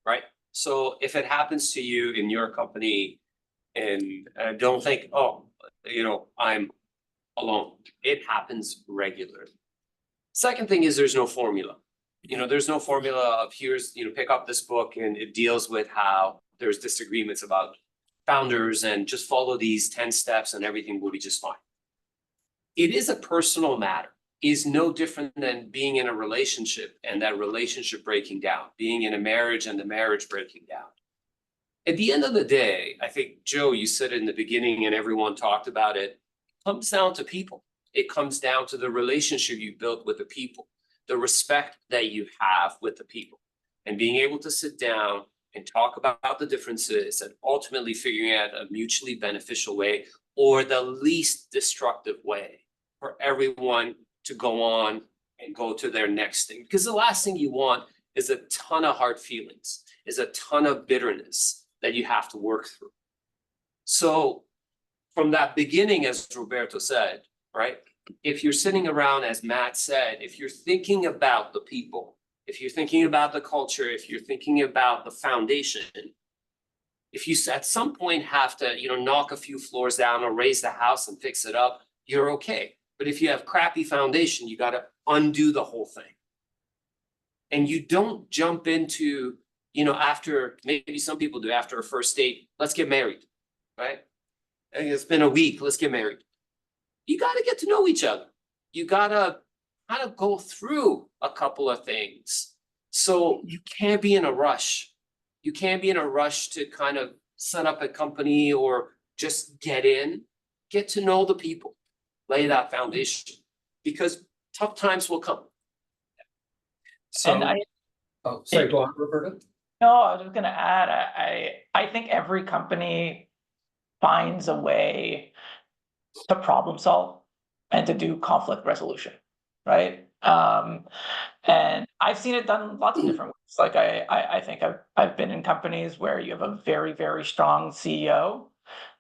right? So if it happens to you in your company, and don't think, oh, I'm alone. It happens regularly. Second thing is there's no formula. There's no formula of here's, pick up this book and it deals with how there's disagreements about founders and just follow these 10 steps and everything will be just fine. It is a personal matter. is no different than being in a relationship and that relationship breaking down, being in a marriage and the marriage breaking down. At the end of the day, I think, Joe, you said it in the beginning and everyone talked about it, comes down to people. It comes down to the relationship you built with the people, the respect that you have with the people, and being able to sit down and talk about the differences and ultimately figuring out a mutually beneficial way or the least destructive way for everyone to go on and go to their next thing. Because the last thing you want is a ton of hard feelings, is a ton of bitterness that you have to work through. So from that beginning, as Roberto said, right? If you're sitting around, as Matt said, if you're thinking about the people, if you're thinking about the culture, if you're thinking about the foundation, if you at some point have to, knock a few floors down or raise the house and fix it up, you're okay. But if you have crappy foundation, you got to undo the whole thing. And you don't jump into, after, maybe some people do after a first date, let's get married, right? And it's been a week, let's get married. You got to get to know each other. You got to kind of go through a couple of things. So you can't be in a rush. You can't be in a rush to kind of set up a company or just get to know the people, lay that foundation, because tough times will come. So, And sorry, go on, Roberto. no, I was just gonna add, I think every company finds a way to problem solve and to do conflict resolution, right? And I've seen it done lots of different ways. Like I think I've been in companies where you have a very, very strong CEO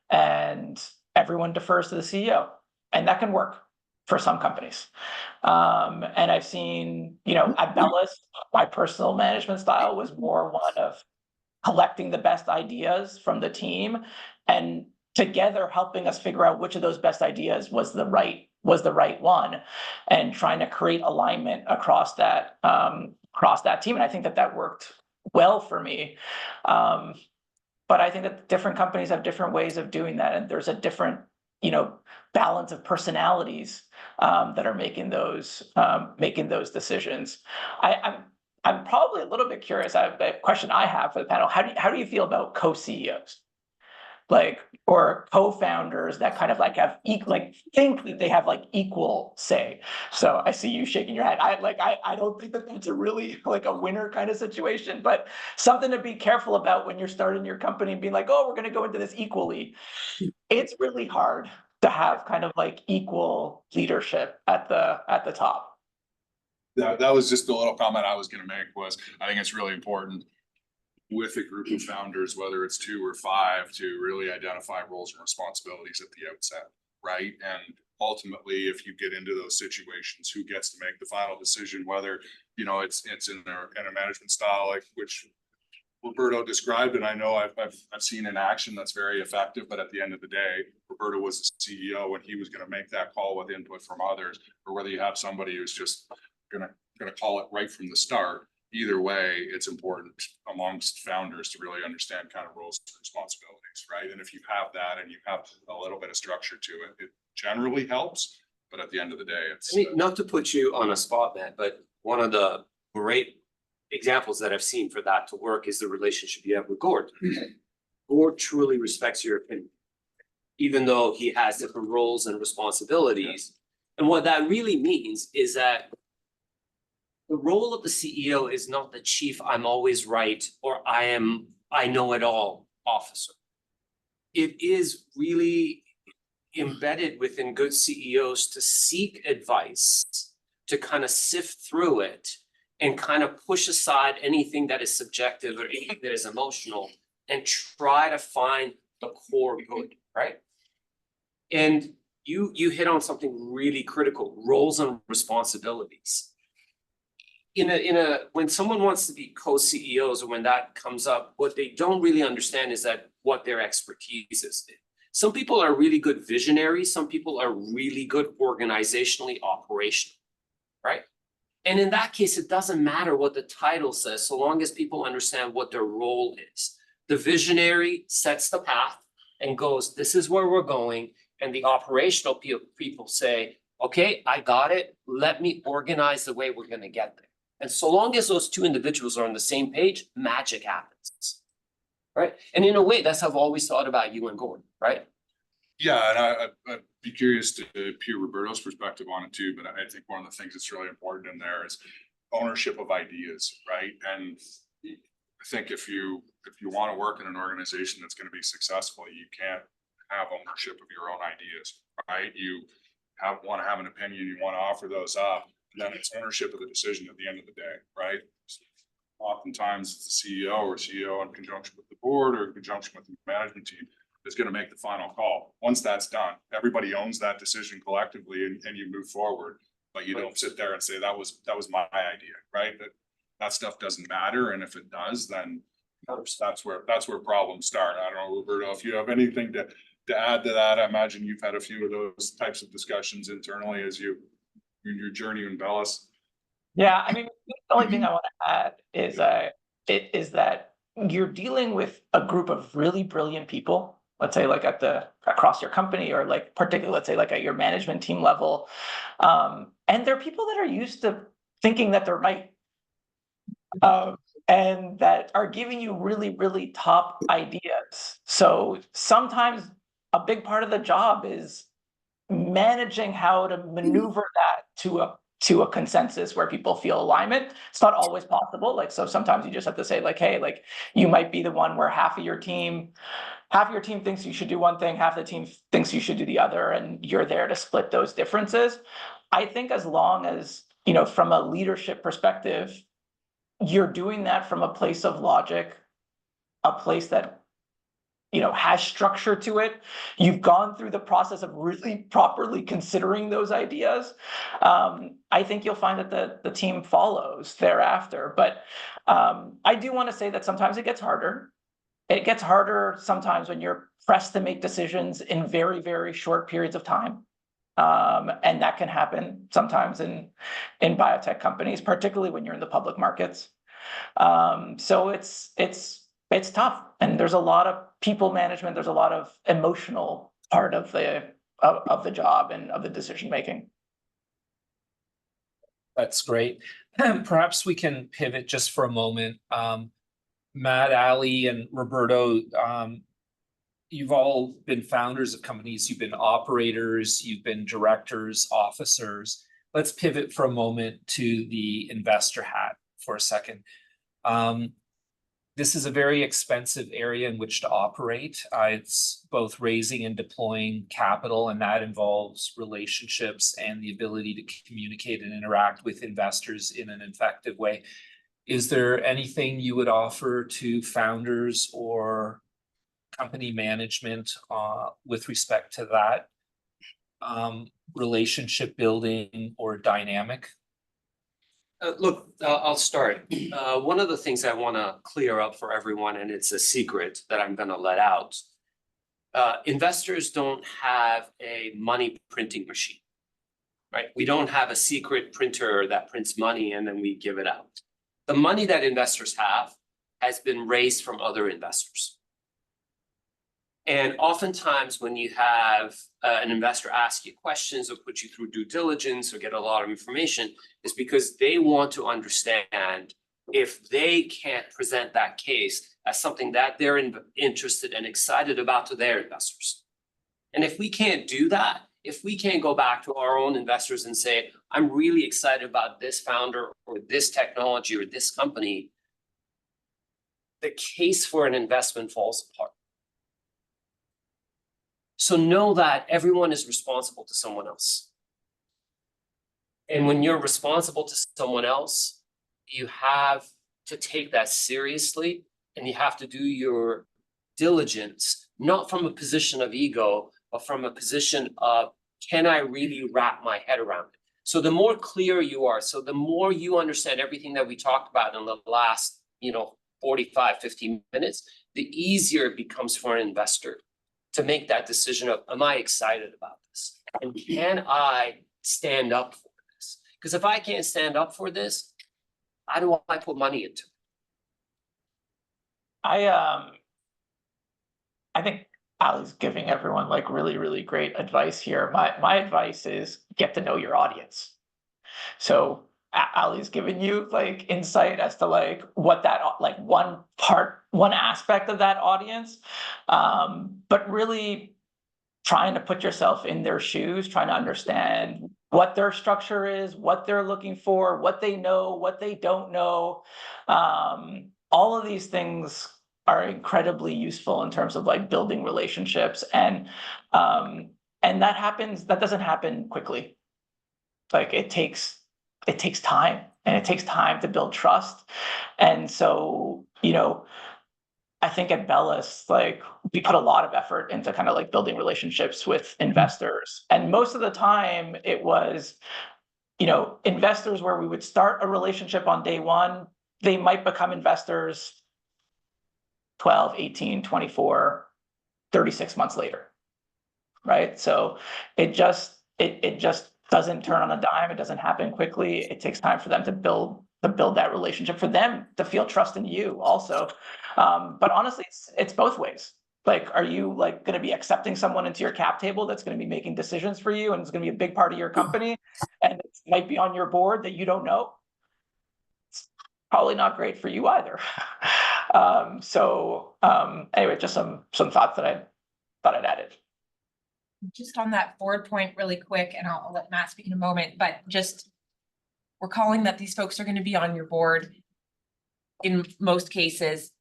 and everyone defers to the CEO, and that can work for some companies. And I've seen, at Bellis, my personal management style was more one of collecting the best ideas from the team and together helping us figure out which of those best ideas was the right one, and trying to create alignment across that team. And I think that worked well for me. But I think that different companies have different ways of doing that, and there's a different, balance of personalities that are making those decisions. I'm probably a little bit curious. A question I have for the panel: how do you feel about co-CEOs, or co-founders that kind of have think that they have equal say? So I see you shaking your head. I don't think that that's a really a winner kind of situation, but something to be careful about when you're starting your company and being oh, we're going to go into this equally. It's really hard to have kind of equal leadership at the top. That was just a little comment I was gonna make. I think it's really important with a group of founders, whether it's 2 or 5, to really identify roles and responsibilities at the outset, right? And ultimately, if you get into those situations, who gets to make the final decision, whether, it's in a management style, which Roberto described, and I know I've seen in action that's very effective, but at the end of the day, Roberto was the CEO and he was gonna make that call with input from others, or whether you have somebody who's just gonna call it right from the start. Either way, it's important amongst founders to really understand kind of roles and responsibilities, right? And if you have that and you have a little bit of structure to it, it generally helps. But at the end of the day, it's not to put you on a spot, Matt, but one of the great examples that I've seen for that to work is the relationship you have with Gord. Gord truly respects your opinion, even though he has different roles and responsibilities. And what that really means is that the role of the CEO is not the chief, I'm always right, or I know it all officer. It is really embedded within good CEOs to seek advice, to kind of sift through it and kind of push aside anything that is subjective or anything that is emotional and try to find the core good, right? And you hit on something really critical: roles and responsibilities. When someone wants to be co-CEOs, or when that comes up, what they don't really understand is that what their expertise is. Some people are really good visionaries. Some people are really good organizationally operational, right? And in that case, it doesn't matter what the title says, so long as people understand what their role is. The visionary sets the path and goes, this is where we're going. And the operational people say, Okay, I got it. Let me organize the way we're gonna get there. And so long as those two individuals are on the same page, magic happens. Right? And in a way, that's how I've always thought about you and Gordon, right? Yeah, and I'd be curious to hear Roberto's perspective on it too, but I think one of the things that's really important in there is ownership of ideas, right? And I think if you want to work in an organization that's going to be successful, you can't have ownership of your own ideas, right? You want to have an opinion, you want to offer those up, then it's ownership of the decision at the end of the day, right? Oftentimes it's the CEO or CEO in conjunction with the board or in conjunction with the management team is going to make the final call. Once that's done, everybody owns that decision collectively and you move forward, but you don't sit there and say, that was my idea, right? That stuff doesn't matter. And if it does, then that's where problems start. I don't know, Roberto, if you have anything to add to that. I imagine you've had a few of those types of discussions internally as you in your journey in Bellis. Yeah, I mean, the only thing I want to add is that you're dealing with a group of really brilliant people, let's say like across your company, or like particularly, let's say like at your management team level. And they're people that are used to thinking that they're right. And that are giving you really, really top ideas. So sometimes a big part of the job is managing how to maneuver that to a consensus where people feel alignment. It's not always possible. Like, so sometimes you just have to say like, hey, like you might be the one where half your team thinks you should do one thing, half the team thinks you should do the other, and you're there to split those differences. I think as long as, from a leadership perspective, you're doing that from a place of logic, a place that has structure to it. You've gone through the process of really properly considering those ideas. I think you'll find that the team follows thereafter. But I do want to say that sometimes it gets harder. It gets harder sometimes when you're pressed to make decisions in very, very short periods of time. And that can happen sometimes in biotech companies, particularly when you're in the public markets. So it's tough, and there's a lot of people management. There's a lot of emotional part of the job and of the decision making. That's great. Perhaps we can pivot just for a moment. Matt, Ali, and Roberto, you've all been founders of companies. You've been operators. You've been directors, officers. Let's pivot for a moment to the investor hat for a second. This is a very expensive area in which to operate. It's both raising and deploying capital, and that involves relationships and the ability to communicate and interact with investors in an effective way. Is there anything you would offer to founders or company management with respect to that relationship building or dynamic? Look, I'll start. One of the things I want to clear up for everyone, and it's a secret that I'm going to let out. Investors don't have a money printing machine, right? We don't have a secret printer that prints money and then we give it out. The money that investors have has been raised from other investors. And oftentimes when you have an investor ask you questions or put you through due diligence or get a lot of information, is because they want to understand if they can't present that case as something that they're interested and excited about to their investors. And if we can't do that, if we can't go back to our own investors and say, I'm really excited about this founder or this technology or this company, the case for an investment falls apart. So know that everyone is responsible to someone else. And when you're responsible to someone else, you have to take that seriously, and you have to do your diligence, not from a position of ego, but from a position of, can I really wrap my head around it? So the more clear you are, so the more you understand everything that we talked about in the last, 45, 50 minutes, the easier it becomes for an investor to make that decision of, am I excited about this? And can I stand up for this? Because if I can't stand up for this, how do I put money into it? Ali's giving everyone like really, really great advice here. My advice is get to know your audience. So Ali's given you like insight as to like what that like one aspect of that audience, but really trying to put yourself in their shoes, trying to understand what their structure is, what they're looking for, what they know, what they don't know. All of these things are incredibly useful in terms of like building relationships, and that doesn't happen quickly. Like it takes time, and it takes time to build trust. And so, I think at Bellis, like we put a lot of effort into kind of like building relationships with investors. And most of the time it was, investors where we would start a relationship on day one, they might become investors 12, 18, 24, 36 months later. Right. So it just doesn't turn on a dime. It doesn't happen quickly. It takes time for them to build that relationship, for them to feel trust in you also. But honestly, it's both ways. Like, are you like going to be accepting someone into your cap table that's going to be making decisions for you and it's going to be a big part of your company and it might be on your board that you don't know? It's probably not great for you either. Anyway, just some thoughts that I thought I'd added. Just on that board point really quick, and I'll let Matt speak in a moment, but just we're calling that these folks are going to be on your board in most cases,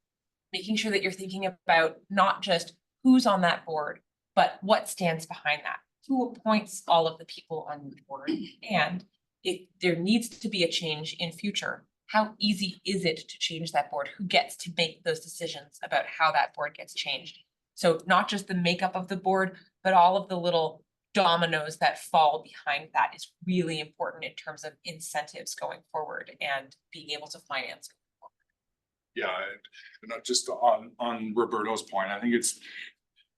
making sure that you're thinking about not just who's on that board, but what stands behind that, who appoints all of the people on the board, and if there needs to be a change in future, how easy is it to change that board? Who gets to make those decisions about how that board gets changed? So not just the makeup of the board, but all of the little dominoes that fall behind that is really important in terms of incentives going forward and being able to finance. Yeah, and not just on Roberto's point, I think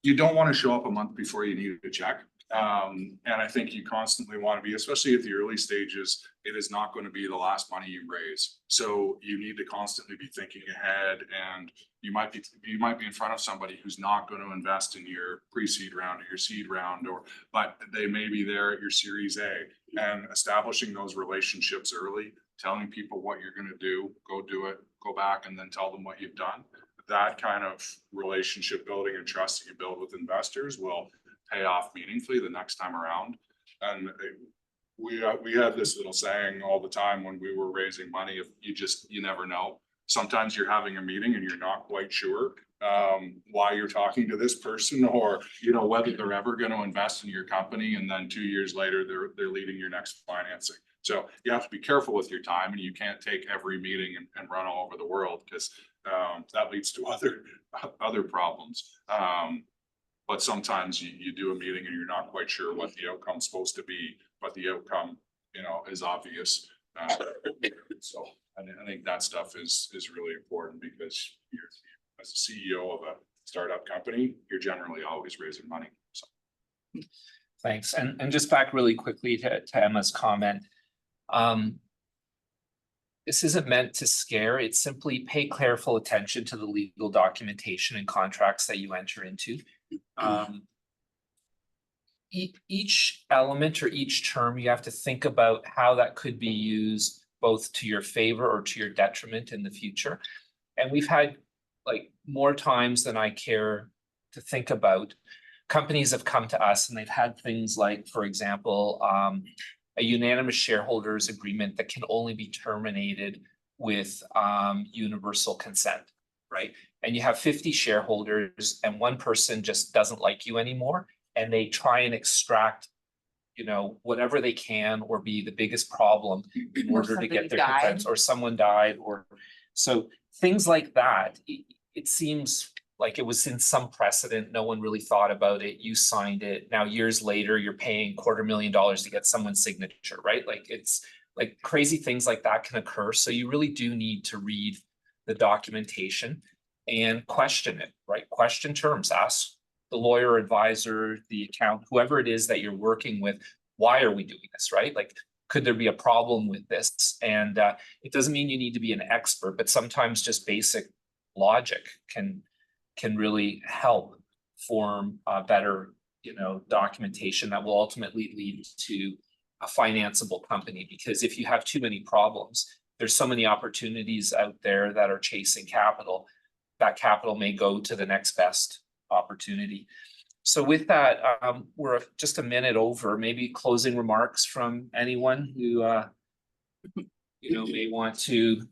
you don't want to show up a month before you need a check. And I think you constantly want to be, especially at the early stages, it is not going to be the last money you raise. So you need to constantly be thinking ahead, and you might be in front of somebody who's not going to invest in your pre-seed round or your seed round, but they may be there at your Series A, and establishing those relationships early, telling people what you're going to do, go do it, go back and then tell them what you've done. That kind of relationship building and trust that you build with investors will pay off meaningfully the next time around. And we had this little saying all the time when we were raising money: if you never know. Sometimes you're having a meeting and you're not quite sure why you're talking to this person, or whether they're ever going to invest in your company, and then 2 years later they're leading your next financing. So you have to be careful with your time, and you can't take every meeting and run all over the world, because that leads to other problems. But sometimes you do a meeting and you're not quite sure what the outcome's supposed to be, but the outcome, is obvious. So I think that stuff is really important, because you're, as a CEO of a startup company, you're generally always raising money. So. Thanks. And just back really quickly to Emma's comment. This isn't meant to scare. It's simply pay careful attention to the legal documentation and contracts that you enter into. Each element or each term, you have to think about how that could be used both to your favor or to your detriment in the future. And we've had like more times than I care to think about. Companies have come to us and they've had things like, for example, a unanimous shareholders agreement that can only be terminated with universal consent, right? And you have 50 shareholders and one person just doesn't like you anymore, and they try and extract, whatever they can, or be the biggest problem in order to get their consent, or someone died, or so things like that. It seems like it was in some precedent. No one really thought about it. You signed it. Now, years later, you're paying $250,000 to get someone's signature, right? Like, it's like crazy things like that can occur. So you really do need to read the documentation and question it, right? Question terms, ask the lawyer, advisor, the accountant, whoever it is that you're working with, why are we doing this, right? Like, could there be a problem with this? And it doesn't mean you need to be an expert, but sometimes just basic logic can really help. form better, documentation that will ultimately lead to a financeable company. Because if you have too many problems, there's so many opportunities out there that are chasing capital. That capital may go to the next best opportunity. So with that, we're just a minute over. Maybe closing remarks from anyone who may want to,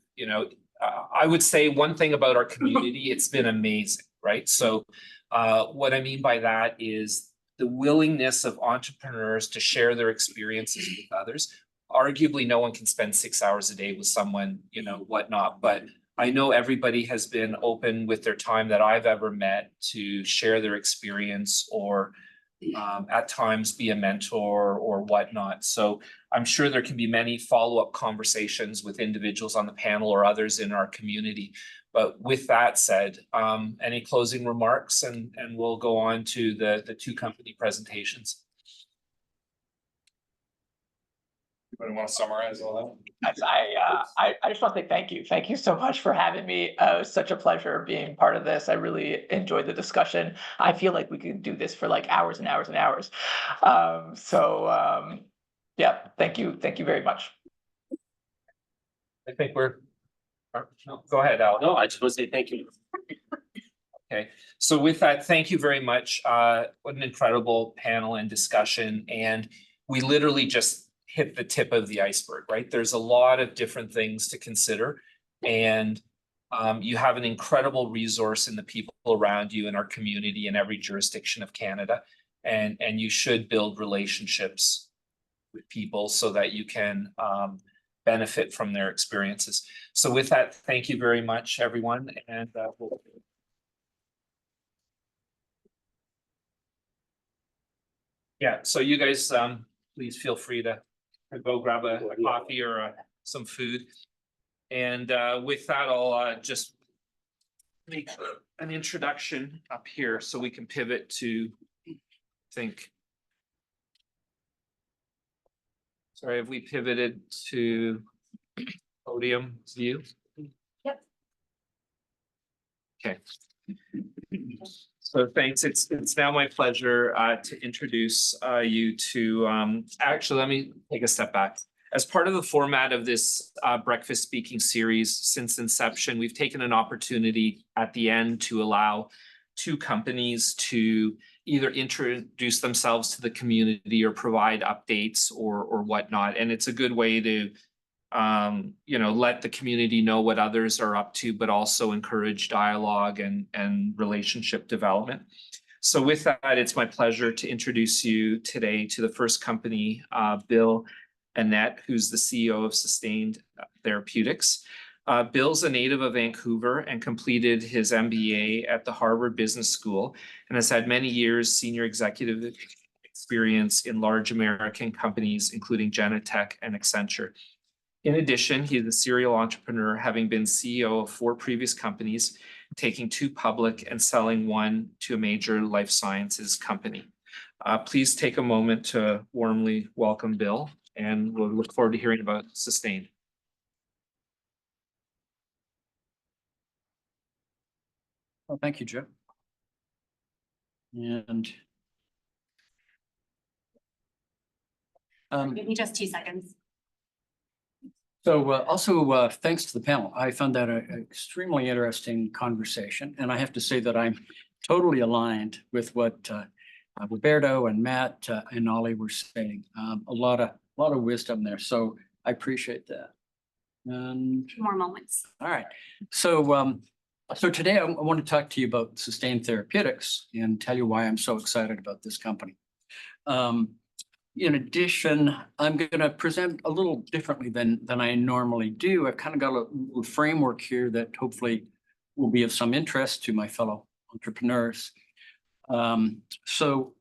I would say one thing about our community, it's been amazing, right? So what I mean by that is the willingness of entrepreneurs to share their experiences with others. Arguably, no one can spend 6 hours a day with someone, whatnot, but I know everybody has been open with their time that I've ever met to share their experience or at times be a mentor or whatnot. So I'm sure there can be many follow-up conversations with individuals on the panel or others in our community. But with that said, any closing remarks, and we'll go on to the two company presentations. Anybody want to summarize all I just want to say thank you. Thank you so much for having me. It was such a pleasure being part of this. I really enjoyed the discussion. I feel like we could do this for like hours and hours and hours. Yeah, thank you. Thank you very much. I think no, go ahead, Al. No, I just want to say thank you. Okay, so with that, thank you very much. What an incredible panel and discussion. And we literally just hit the tip of the iceberg, right? There's a lot of different things to consider. And you have an incredible resource in the people around you in our community in every jurisdiction of Canada. And you should build relationships with people so that you can benefit from their experiences. So with that, thank you very much, everyone. And yeah, so you guys, please feel free to go grab a coffee or some food. And with that, I'll just make an introduction up here so we can pivot to sorry, have we pivoted to podium view? Yep. Okay. So thanks. It's now my pleasure to introduce you to actually, let me take a step back. As part of the format of this breakfast speaking series since inception, we've taken an opportunity at the end to allow two companies to either introduce themselves to the community or provide updates or whatnot. And it's a good way to let the community know what others are up to, but also encourage dialogue and relationship development. So with that, it's my pleasure to introduce you today to the first company, Bill Annette, who's the CEO of Sustained Therapeutics. Bill's a native of Vancouver and completed his MBA at the Harvard Business School and has had many years senior executive experience in large American companies, including Genentech and Accenture. In addition, he is a serial entrepreneur, having been CEO of 4 previous companies, taking 2 public and selling 1 to a major life sciences company. Please take a moment to warmly welcome Bill, and we'll look forward to hearing about Sustained. Well, thank you, Joe. And Give me just 2 seconds. so also thanks to the panel. I found that an extremely interesting conversation, and I have to say that I'm totally aligned with what Roberto and Matt and Ollie were saying. A lot of wisdom there, so I appreciate that. And 2 more moments. all right, so so today I want to talk to you about Sustained Therapeutics and tell you why I'm so excited about this company. In addition, I'm going to present a little differently than I normally do. I've kind of got a little framework here that hopefully will be of some interest to my fellow entrepreneurs. So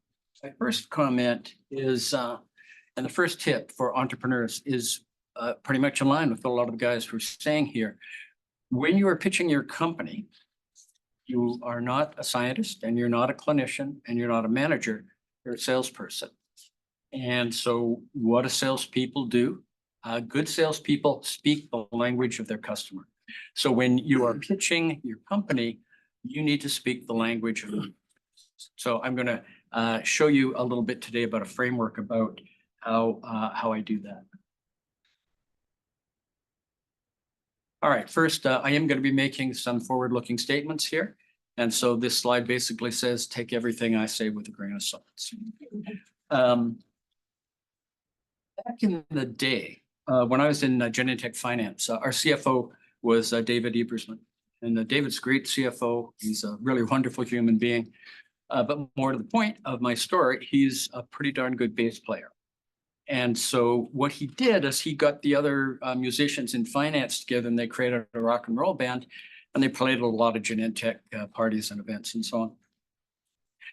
my first comment is, and the first tip for entrepreneurs is pretty much in line with what a lot of the guys were saying here. When you are pitching your company, you are not a scientist and you're not a clinician and you're not a manager, you're a salesperson. And so what do salespeople do? Good salespeople speak the language of their customer. So when you are pitching your company, you need to speak the language of them. So I'm going to show you a little bit today about a framework about how I do that. All right, first, I am going to be making some forward-looking statements here. And so this slide basically says, take everything I say with a grain of salt. Back in the day, when I was in Genentech Finance, our CFO was David Ebersman. And David's a great CFO. He's a really wonderful human being. But more to the point of my story, he's a pretty darn good bass player. And so what he did is he got the other musicians in finance together and they created a rock and roll band and they played at a lot of Genentech parties and events and so on.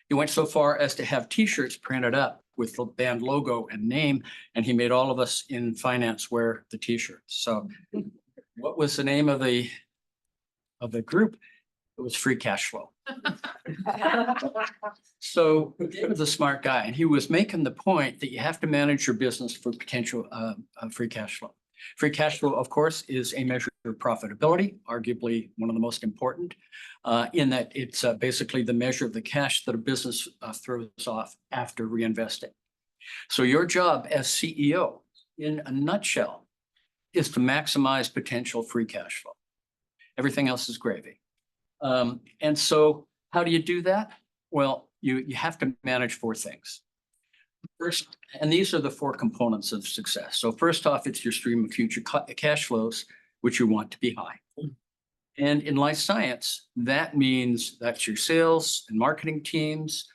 He went so far as to have T-shirts printed up with the band logo and name, and he made all of us in finance wear the T-shirts. So what was the name of the group? It was Free Cash Flow. So David was a smart guy, and he was making the point that you have to manage your business for potential free cash flow. Free cash flow, of course, is a measure of profitability, arguably one of the most important, in that it's basically the measure of the cash that a business throws off after reinvesting. So your job as CEO, in a nutshell, is to maximize potential free cash flow. Everything else is gravy. And so how do you do that? Well, you have to manage four things. First, and these are the four components of success. So first off, it's your stream of future cash flows, which you want to be high. And in life science, that means that's your sales and marketing teams,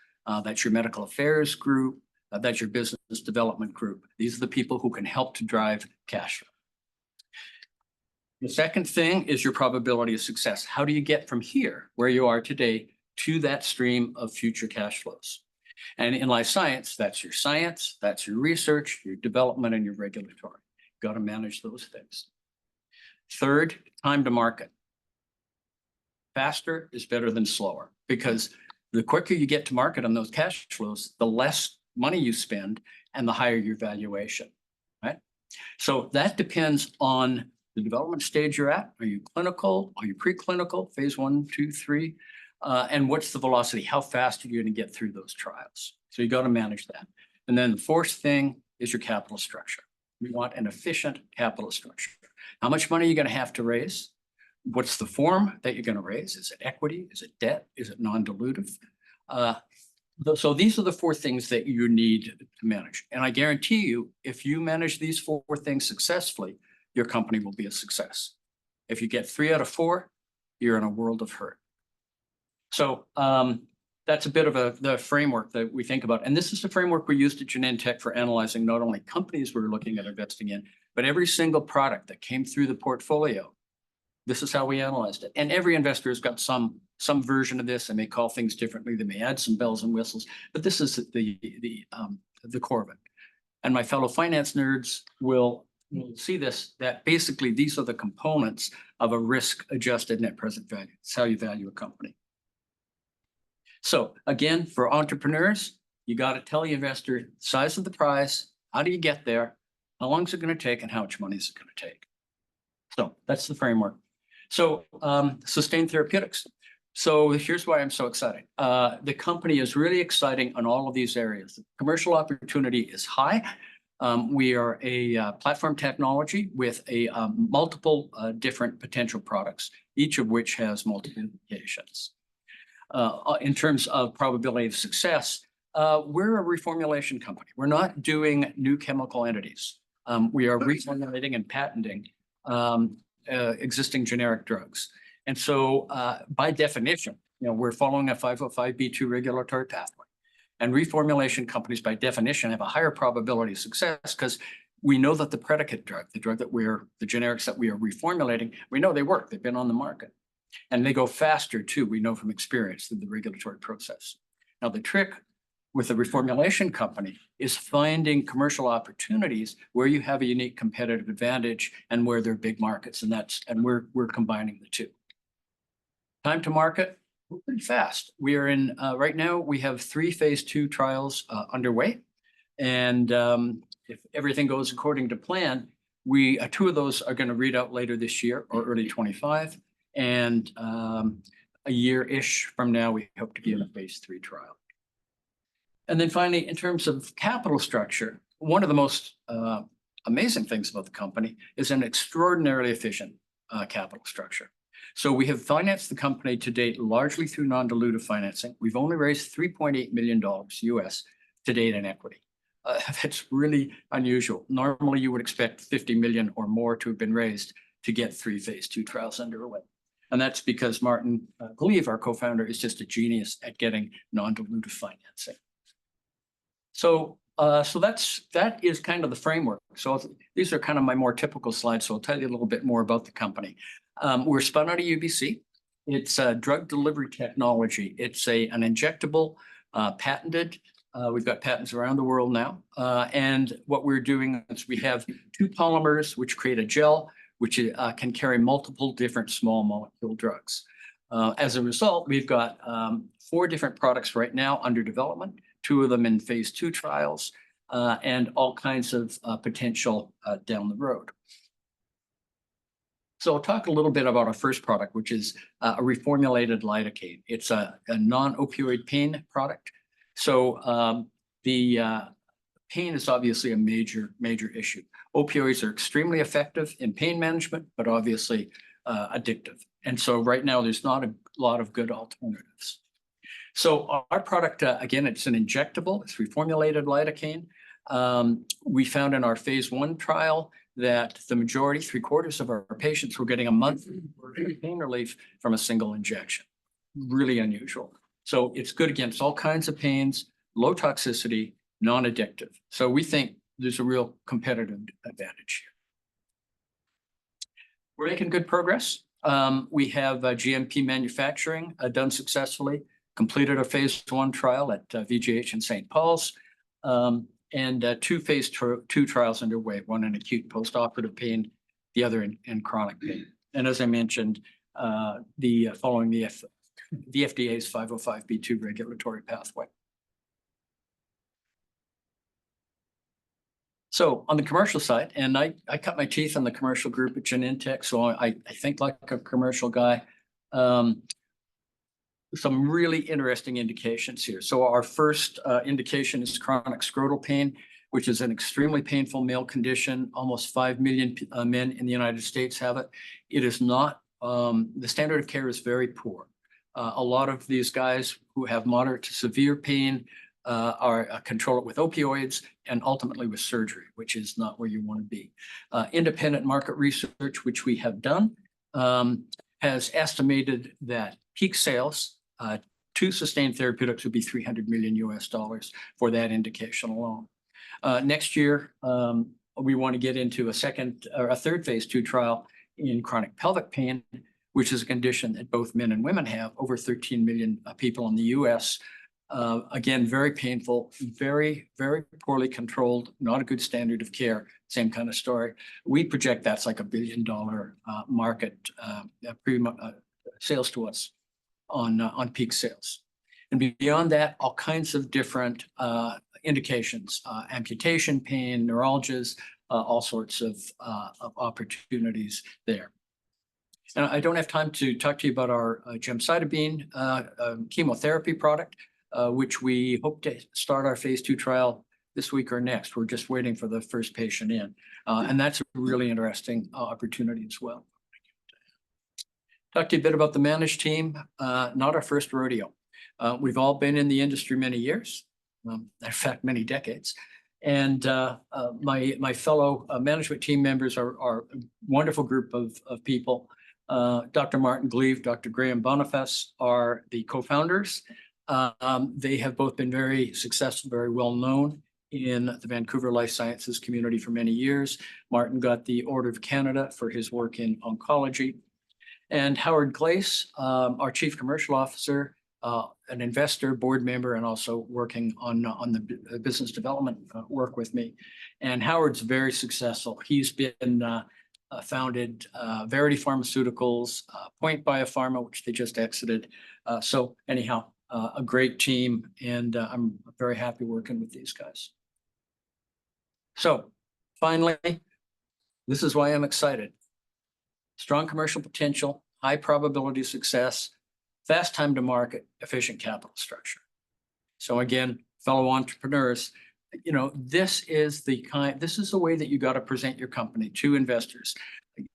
that's your medical affairs group, that's your business development group. These are the people who can help to drive cash flow. The second thing is your probability of success. How do you get from here, where you are today, to that stream of future cash flows? And in life science, that's your research, your development, and your regulatory. You've got to manage those things. Third, time to market. Faster is better than slower, because the quicker you get to market on those cash flows, the less money you spend and the higher your valuation, right? So that depends on the development stage you're at. Are you clinical? Are you preclinical? Phase 1, 2, 3? And what's the velocity? How fast are you going to get through those trials? So you got to manage that. And then the fourth thing is your capital structure. You want an efficient capital structure. How much money are you going to have to raise? What's the form that you're going to raise? Is it equity? Is it debt? Is it non-dilutive? So these are the four things that you need to manage. And I guarantee you, if you manage these four things successfully, your company will be a success. If you get 3 out of 4, you're in a world of hurt. So that's a bit of the framework that we think about. And this is the framework we used at Genentech for analyzing not only companies we're looking at investing in, but every single product that came through the portfolio. This is how we analyzed it. And every investor has got some version of this. They may call things differently. They may add some bells and whistles, but this is the core of it. And my fellow finance nerds will see this, that basically these are the components of a risk-adjusted net present value. It's how you value a company. So again, for entrepreneurs, you got to tell the investor size of the prize, how do you get there, how long is it going to take, and how much money is it going to take? So that's the framework. So sustained therapeutics. So here's why I'm so excited. The company is really exciting on all of these areas. The commercial opportunity is high. We are a platform technology with multiple different potential products, each of which has multiple indications. In terms of probability of success, we're a reformulation company. We're not doing new chemical entities. We are reformulating and patenting existing generic drugs. And so by definition, we're following a 505(b)(2) regulatory pathway. And reformulation companies, by definition, have a higher probability of success because we know that the predicate drug, the generics that we are reformulating, we know they work. They've been on the market. And they go faster too, we know from experience, through the regulatory process. Now, the trick with a reformulation company is finding commercial opportunities where you have a unique competitive advantage and where they're big markets, and we're combining the two. Time to market, we're pretty fast. We are in, right now, we have 3 phase 2 trials underway. And if everything goes according to plan, 2 of those are going to read out later this year or early 25. And a year-ish from now, we hope to be in a phase 3 trial. And then finally, in terms of capital structure, one of the most amazing things about the company is an extraordinarily efficient capital structure. So we have financed the company to date largely through non-dilutive financing. We've only raised $3.8 million US to date in equity. That's really unusual. Normally, you would expect 50 million or more to have been raised to get 3 phase 2 trials underway. And that's because Martin Gleave, our co-founder, is just a genius at getting non-dilutive financing. So that is kind of the framework. So these are kind of my more typical slides. So I'll tell you a little bit more about the company. We're spun out of UBC. It's a drug delivery technology. It's an injectable, patented. We've got patents around the world now. And what we're doing is we have 2 polymers which create a gel, which can carry multiple different small molecule drugs. As a result, we've got 4 different products right now under development, 2 of them in phase 2 trials, and all kinds of potential down the road. So I'll talk a little bit about our first product, which is a reformulated lidocaine. It's a non-opioid pain product. So the pain is obviously a major issue. Opioids are extremely effective in pain management, but obviously addictive. And so right now, there's not a lot of good alternatives. So our product, again, it's an injectable, it's reformulated lidocaine. We found in our phase 1 trial that the majority, 3/4 of our patients were getting a month pain relief from a single injection. Really unusual. So it's good against all kinds of pains, low toxicity, non-addictive. So we think there's a real competitive advantage here. We're making good progress. We have GMP manufacturing done successfully, completed a phase 1 trial at VGH in St. Paul's, and 2 phase 2 trials underway, one in acute postoperative pain, the other in chronic pain. And as I mentioned, following the FDA's 505(b)(2) regulatory pathway. So on the commercial side, and I cut my teeth on the commercial group at Genentech, so I think like a commercial guy. Some really interesting indications here. So our first indication is chronic scrotal pain, which is an extremely painful male condition. Almost 5 million men in the United States have it. It is not, the standard of care is very poor. A lot of these guys who have moderate to severe pain are control it with opioids and ultimately with surgery, which is not where you want to be. Independent market research, which we have done, has estimated that peak sales to sustained therapeutics would be $300 million US for that indication alone. Next year, we want to get into a third phase 2 trial in chronic pelvic pain, which is a condition that both men and women have, over 13 million people in the US. Again, very painful, very, very poorly controlled, not a good standard of care, same kind of story. We project that's like $1 billion market sales to us on peak sales. And beyond that, all kinds of different indications, amputation pain, neuralgias, all sorts of opportunities there. And I don't have time to talk to you about our gemcitabine chemotherapy product, which we hope to start our phase 2 trial this week or next. We're just waiting for the first patient in. And that's a really interesting opportunity as well. Talk to you a bit about the managed team, not our first rodeo. We've all been in the industry many years, in fact, many decades. And my fellow management team members are a wonderful group of people. Dr. Martin Gleave, Dr. Graham Boniface are the co-founders. They have both been very successful, very well known in the Vancouver life sciences community for many years. Martin got the Order of Canada for his work in oncology. And Howard Glace, our Chief Commercial Officer, an investor, board member, and also working on the business development work with me. And Howard's very successful. He's been founded Verity Pharmaceuticals, Point Biopharma, which they just exited. So anyhow, a great team, and I'm very happy working with these guys. So finally, this is why I'm excited. Strong commercial potential, high probability of success, fast time to market, efficient capital structure. So again, fellow entrepreneurs, this is the way that you got to present your company to investors.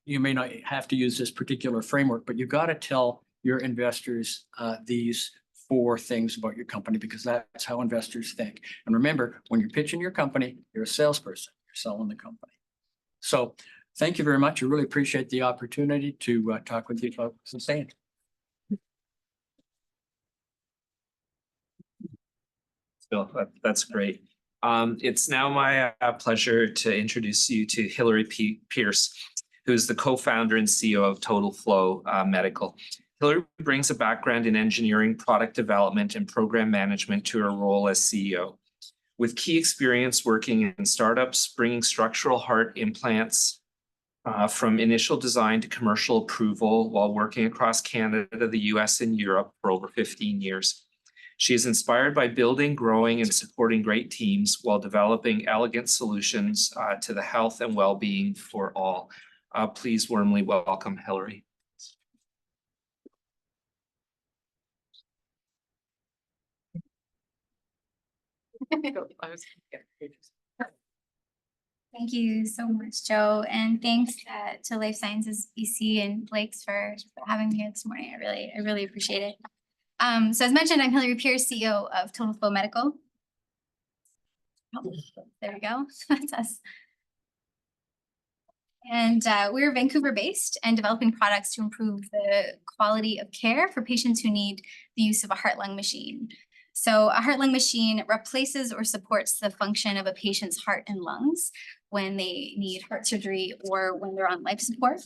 You may not have to use this particular framework, but you got to tell your investors these 4 things about your company, because that's how investors think. And remember, when you're pitching your company, you're a salesperson, you're selling the company. So thank you very much. I really appreciate the opportunity to talk with you about Sustain. Bill, that's great. It's now my pleasure to introduce you to Hillary Pierce, who is the co-founder and CEO of Total Flow Medical. Hillary brings a background in engineering, product development, and program management to her role as CEO. With key experience working in startups, bringing structural heart implants from initial design to commercial approval while working across Canada, the US, and Europe for over 15 years. She is inspired by building, growing, and supporting great teams while developing elegant solutions to the health and well-being for all. Please warmly welcome Hillary. Thank you so much, Joe, and thanks to Life Sciences BC and Blake's for having me here this morning. I really appreciate it. So as mentioned, I'm Hillary Pierce, CEO of Total Flow Medical. Oh, there we go. That's us. And we're Vancouver-based and developing products to improve the quality of care for patients who need the use of a heart-lung machine. So a heart-lung machine replaces or supports the function of a patient's heart and lungs when they need heart surgery or when they're on life support.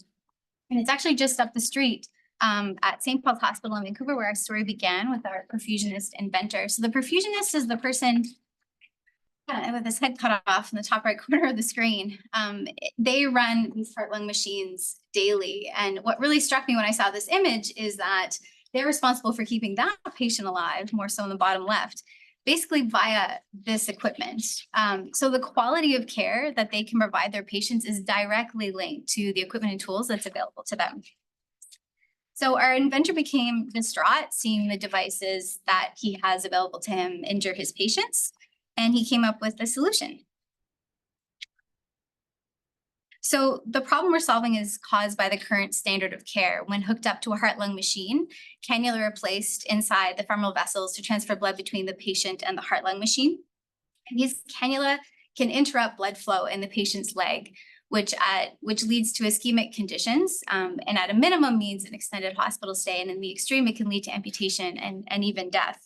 And it's actually just up the street at St. Paul's Hospital in Vancouver, where our story began with our perfusionist inventor. So the perfusionist is the person with his head cut off in the top right corner of the screen. They run these heart-lung machines daily. And what really struck me when I saw this image is that they're responsible for keeping that patient alive, more so in the bottom left, basically via this equipment. So the quality of care that they can provide their patients is directly linked to the equipment and tools that's available to them. So our inventor became distraught seeing the devices that he has available to him injure his patients, and he came up with a solution. So the problem we're solving is caused by the current standard of care. When hooked up to a heart-lung machine, cannula are placed inside the femoral vessels to transfer blood between the patient and the heart-lung machine. And these cannula can interrupt blood flow in the patient's leg, which leads to ischemic conditions, and at a minimum means an extended hospital stay, and in the extreme, it can lead to amputation and even death.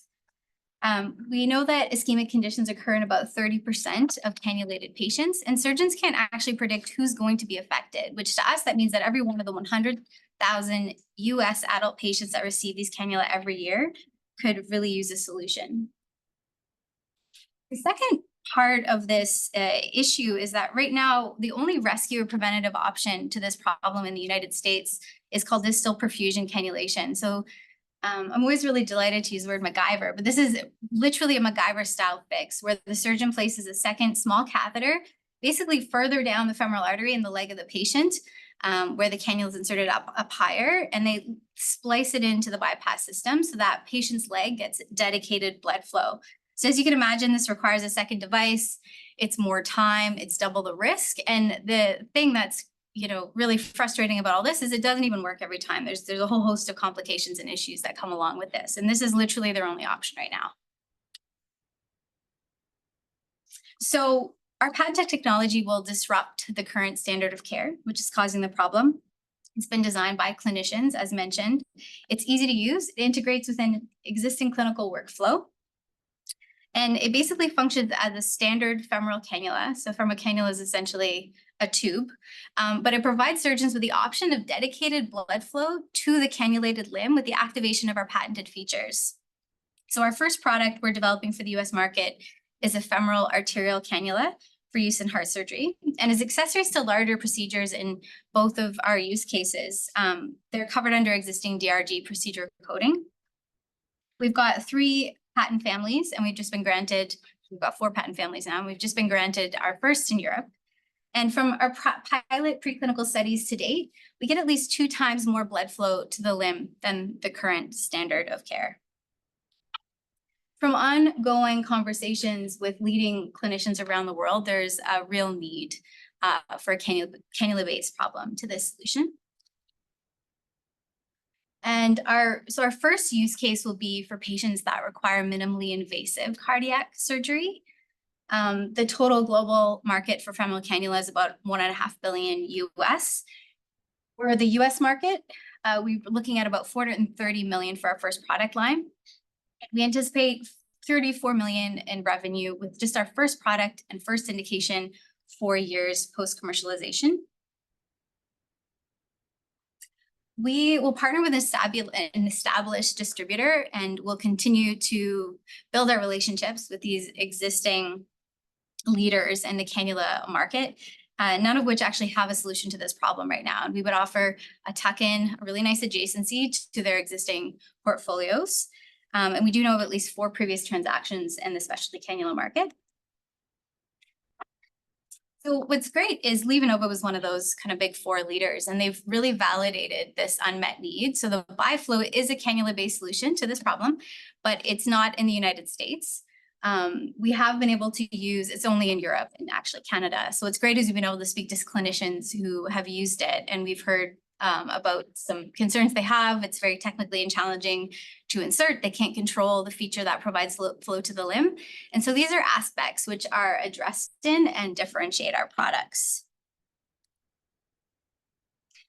We know that ischemic conditions occur in about 30% of cannulated patients, and surgeons can't actually predict who's going to be affected, which to us, that means that every one of the 100,000 US adult patients that receive these cannula every year could really use a solution. The second part of this issue is that right now, the only rescue or preventative option to this problem in the United States is called distal perfusion cannulation. So I'm always really delighted to use the word MacGyver, but this is literally a MacGyver style fix where the surgeon places a second small catheter, basically further down the femoral artery in the leg of the patient, where the cannula is inserted up higher, and they splice it into the bypass system so that patient's leg gets dedicated blood flow. So as you can imagine, this requires a second device. It's more time, it's double the risk. And the thing that's really frustrating about all this is it doesn't even work every time. There's a whole host of complications and issues that come along with this. And this is literally their only option right now. So our patented technology will disrupt the current standard of care, which is causing the problem. It's been designed by clinicians, as mentioned. It's easy to use. It integrates within existing clinical workflow. And it basically functions as a standard femoral cannula. So femoral cannula is essentially a tube, but it provides surgeons with the option of dedicated blood flow to the cannulated limb with the activation of our patented features. So our first product we're developing for the US market is a femoral arterial cannula for use in heart surgery, and as accessories to larger procedures in both of our use cases. They're covered under existing DRG procedure coding. We've got 3 patent families, and we've got 4 patent families now, and we've just been granted our first in Europe. And from our pilot preclinical studies to date, we get at least 2 times more blood flow to the limb than the current standard of care. From ongoing conversations with leading clinicians around the world, there's a real need for a cannula-based problem to this solution. And our first use case will be for patients that require minimally invasive cardiac surgery. The total global market for femoral cannula is about $1.5 billion US. For the US market, we're looking at about $430 million for our first product line. We anticipate $34 million in revenue with just our first product and first indication 4 years post-commercialization. We will partner with an established distributor and will continue to build our relationships with these existing leaders in the cannula market, none of which actually have a solution to this problem right now. And we would offer a tuck-in, a really nice adjacency to their existing portfolios. And we do know of at least 4 previous transactions in the specialty cannula market. So what's great is LivaNova was one of those kind of big 4 leaders, and they've really validated this unmet need. So the BiFlow is a cannula-based solution to this problem, but it's not in the United States. We have been able to use, it's only in Europe and actually Canada. So what's great is we've been able to speak to clinicians who have used it, and we've heard about some concerns they have. It's very technically and challenging to insert. They can't control the feature that provides flow to the limb. And so these are aspects which are addressed in and differentiate our products.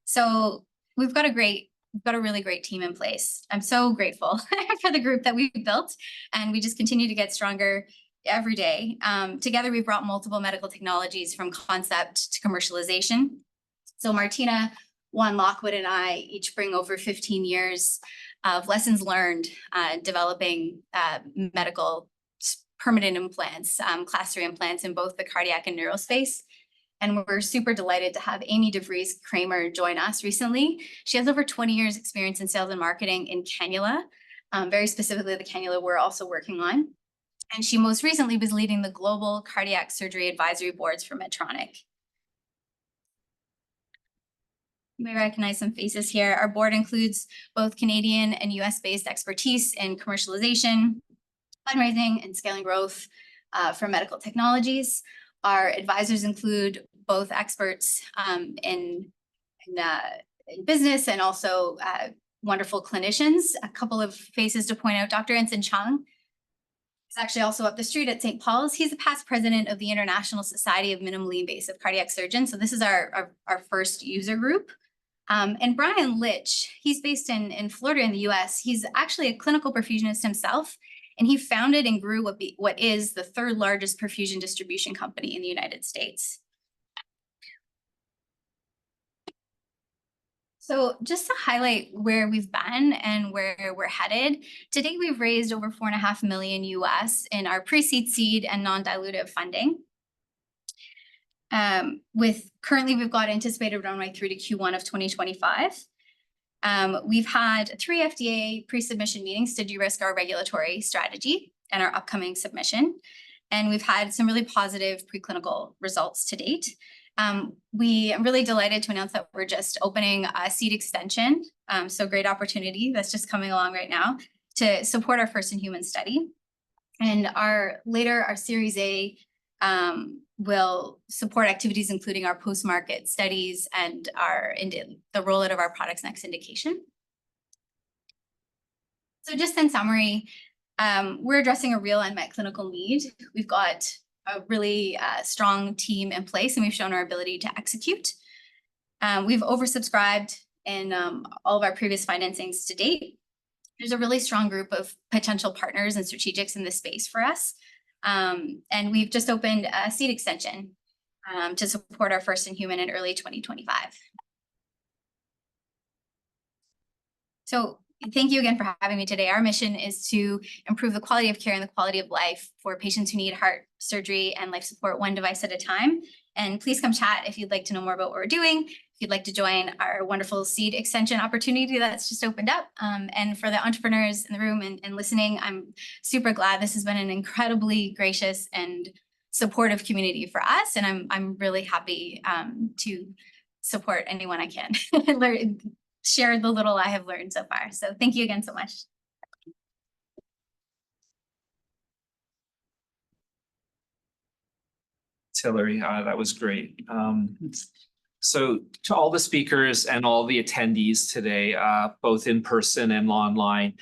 So we've got a really great team in place. I'm so grateful for the group that we've built, and we just continue to get stronger every day. Together, we've brought multiple medical technologies from concept to commercialization. So Martina, Juan Lockwood, and I each bring over 15 years of lessons learned developing medical permanent implants, class 3 implants in both the cardiac and neural space. And we're super delighted to have Amy DeVries Kramer join us recently. She has over 20 years experience in sales and marketing in cannula, very specifically the cannula we're also working on. And she most recently was leading the global cardiac surgery advisory boards for Medtronic. You may recognize some faces here. Our board includes both Canadian and US-based expertise in commercialization, fundraising, and scaling growth for medical technologies. Our advisors include both experts in business and also wonderful clinicians. A couple of faces to point out: Dr. Ensign Chung is actually also up the street at St. Paul's. He's the past president of the International Society of Minimally Invasive Cardiac Surgeons. So this is our first user group. And Brian Litch, he's based in Florida in the US. He's actually a clinical perfusionist himself, and he founded and grew what is the 3rd largest perfusion distribution company in the United States. So just to highlight where we've been and where we're headed, to date we've raised over $4.5 million US in our pre-seed, seed, and non-dilutive funding. Currently we've got anticipated runway through to Q1 of 2025. We've had 3 FDA pre-submission meetings to de-risk our regulatory strategy and our upcoming submission. And we've had some really positive preclinical results to date. We are really delighted to announce that we're just opening a seed extension. So great opportunity that's just coming along right now to support our first in human study. And our Series A will support activities including our post-market studies and the rollout of our product's next indication. So just in summary, we're addressing a real unmet clinical need. We've got a really strong team in place, and we've shown our ability to execute. We've oversubscribed in all of our previous financings to date. There's a really strong group of potential partners and strategics in this space for us. And we've just opened a seed extension to support our first in human in early 2025. So thank you again for having me today. Our mission is to improve the quality of care and the quality of life for patients who need heart surgery and life support one device at a time. And please come chat if you'd like to know more about what we're doing. If you'd like to join our wonderful seed extension opportunity that's just opened up. And for the entrepreneurs in the room and listening, I'm super glad. This has been an incredibly gracious and supportive community for us. And I'm really happy to support anyone I can, share the little I have learned so far. So thank you again so much. Hillary. That was great. So to all the speakers and all the attendees today, both in person and online,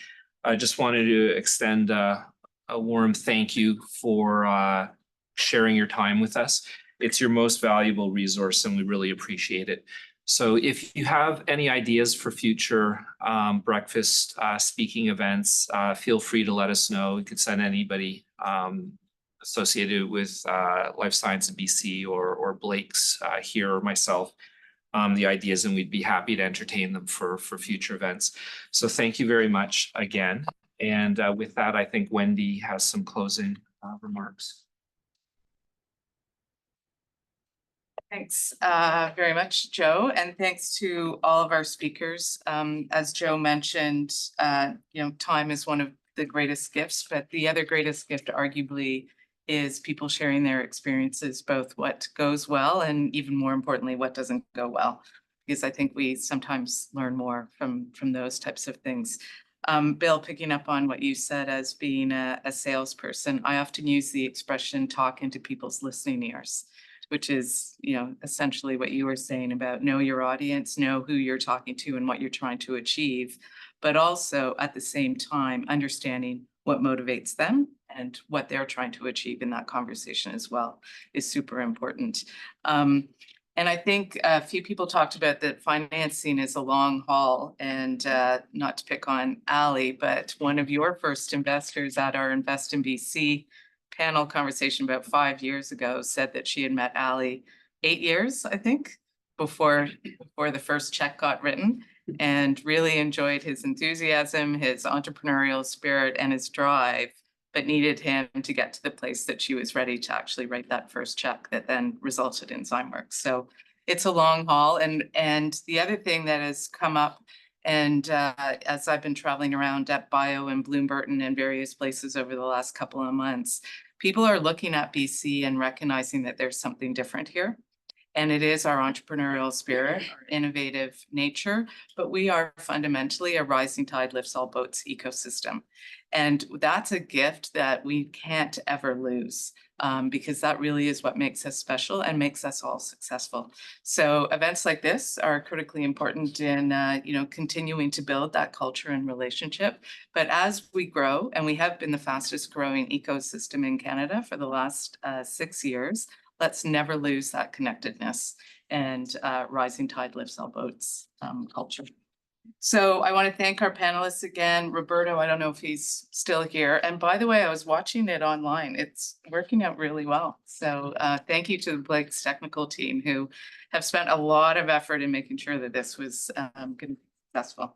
I just wanted to extend a warm thank you for sharing your time with us. It's your most valuable resource and we really appreciate it. So if you have any ideas for future breakfast speaking events, feel free to let us know. You could send anybody associated with Life Science BC or Blake's here or myself the ideas, and we'd be happy to entertain them for future events. So thank you very much again. And with that, I think Wendy has some closing remarks. Thanks very much, Joe, and thanks to all of our speakers. As Joe mentioned, time is one of the greatest gifts, but the other greatest gift arguably is people sharing their experiences, both what goes well and even more importantly, what doesn't go well. Because I think we sometimes learn more from those types of things. Bill, picking up on what you said as being a salesperson, I often use the expression talk into people's listening ears, which is, essentially what you were saying about know your audience, know who you're talking to and what you're trying to achieve, but also at the same time, understanding what motivates them and what they're trying to achieve in that conversation as well is super important. And I think a few people talked about that financing is a long haul, and not to pick on Ali, but one of your first investors at our Invest in BC panel conversation about 5 years ago said that she had met Ali 8 years, I think, before the first check got written, and really enjoyed his enthusiasm, his entrepreneurial spirit, and his drive, but needed him to get to the place that she was ready to actually write that first check that then resulted in Zymeworks. So it's a long haul. And the other thing that has come up, and as I've been traveling around at Bio and Bloomberton and various places over the last couple of months, people are looking at BC and recognizing that there's something different here. And it is our entrepreneurial spirit, our innovative nature, but we are fundamentally a rising tide lifts all boats ecosystem. And that's a gift that we can't ever lose, because that really is what makes us special and makes us all successful. So events like this are critically important in continuing to build that culture and relationship. But as we grow, and we have been the fastest growing ecosystem in Canada for the last 6 years, let's never lose that connectedness and rising tide lifts all boats culture. So I want to thank our panelists again. Roberto, I don't know if he's still here. And by the way, I was watching it online. It's working out really well. So thank you to the Blake's technical team who have spent a lot of effort in making sure that this was going to be successful.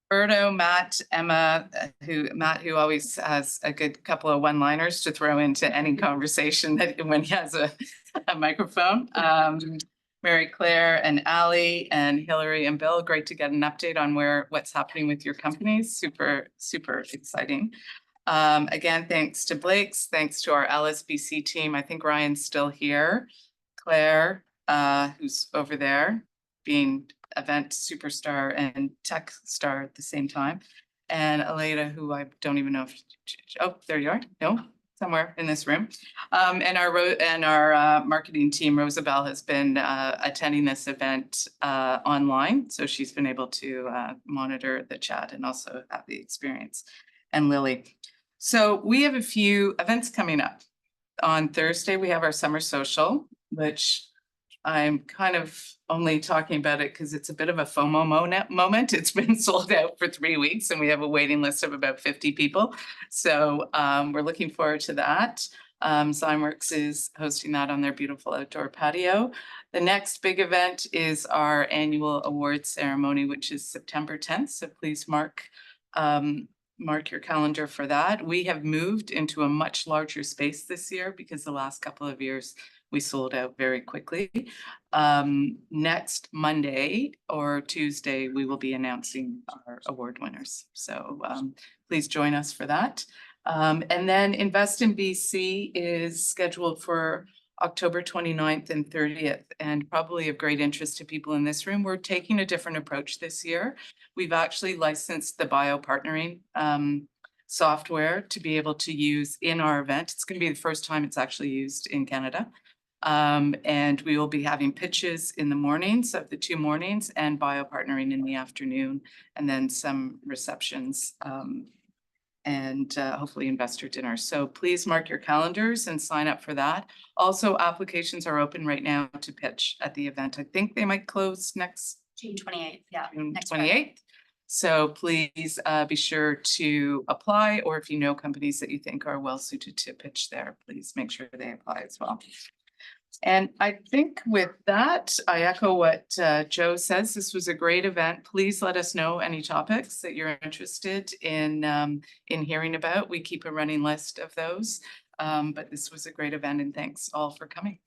Roberto, Matt, Emma, who always has a good couple of one-liners to throw into any conversation that when he has a microphone. Mary Claire and Ali and Hillary and Bill, great to get an update on what's happening with your companies. Super, super exciting. Again, thanks to Blake's, thanks to our LSBC team. I think Ryan's still here. Claire, who's over there, being event superstar and tech star at the same time. And Aleda, who I don't even know if, oh, there you are. No, somewhere in this room. And our marketing team, Rosabelle, has been attending this event online. So she's been able to monitor the chat and also have the experience. And Lily. So we have a few events coming up. On Thursday, we have our summer social, which I'm kind of only talking about it because it's a bit of a FOMO moment. It's been sold out for 3 weeks and we have a waiting list of about 50 people. So we're looking forward to that. Zymeworks is hosting that on their beautiful outdoor patio. The next big event is our annual awards ceremony, which is September 10th. So please mark your calendar for that. We have moved into a much larger space this year because the last couple of years we sold out very quickly. Next Monday or Tuesday, we will be announcing our award winners. So please join us for that. And then Invest in BC is scheduled for October 29th and 30th, and probably of great interest to people in this room. We're taking a different approach this year. We've actually licensed the bio partnering software to be able to use in our event. It's going to be the first time it's actually used in Canada. And we will be having pitches in the mornings of the 2 mornings and bio partnering in the afternoon, and then some receptions and hopefully investor dinner. So please mark your calendars and sign up for that. Also, applications are open right now to pitch at the event. I think they might close next June 28th, yeah. June next Friday. 28th. So please be sure to apply, or if you know companies that you think are well suited to pitch there, please make sure they apply as well. And I think with that, I echo what Joe says. This was a great event. Please let us know any topics that you're interested in hearing about. We keep a running list of those. But this was a great event, and thanks all for coming.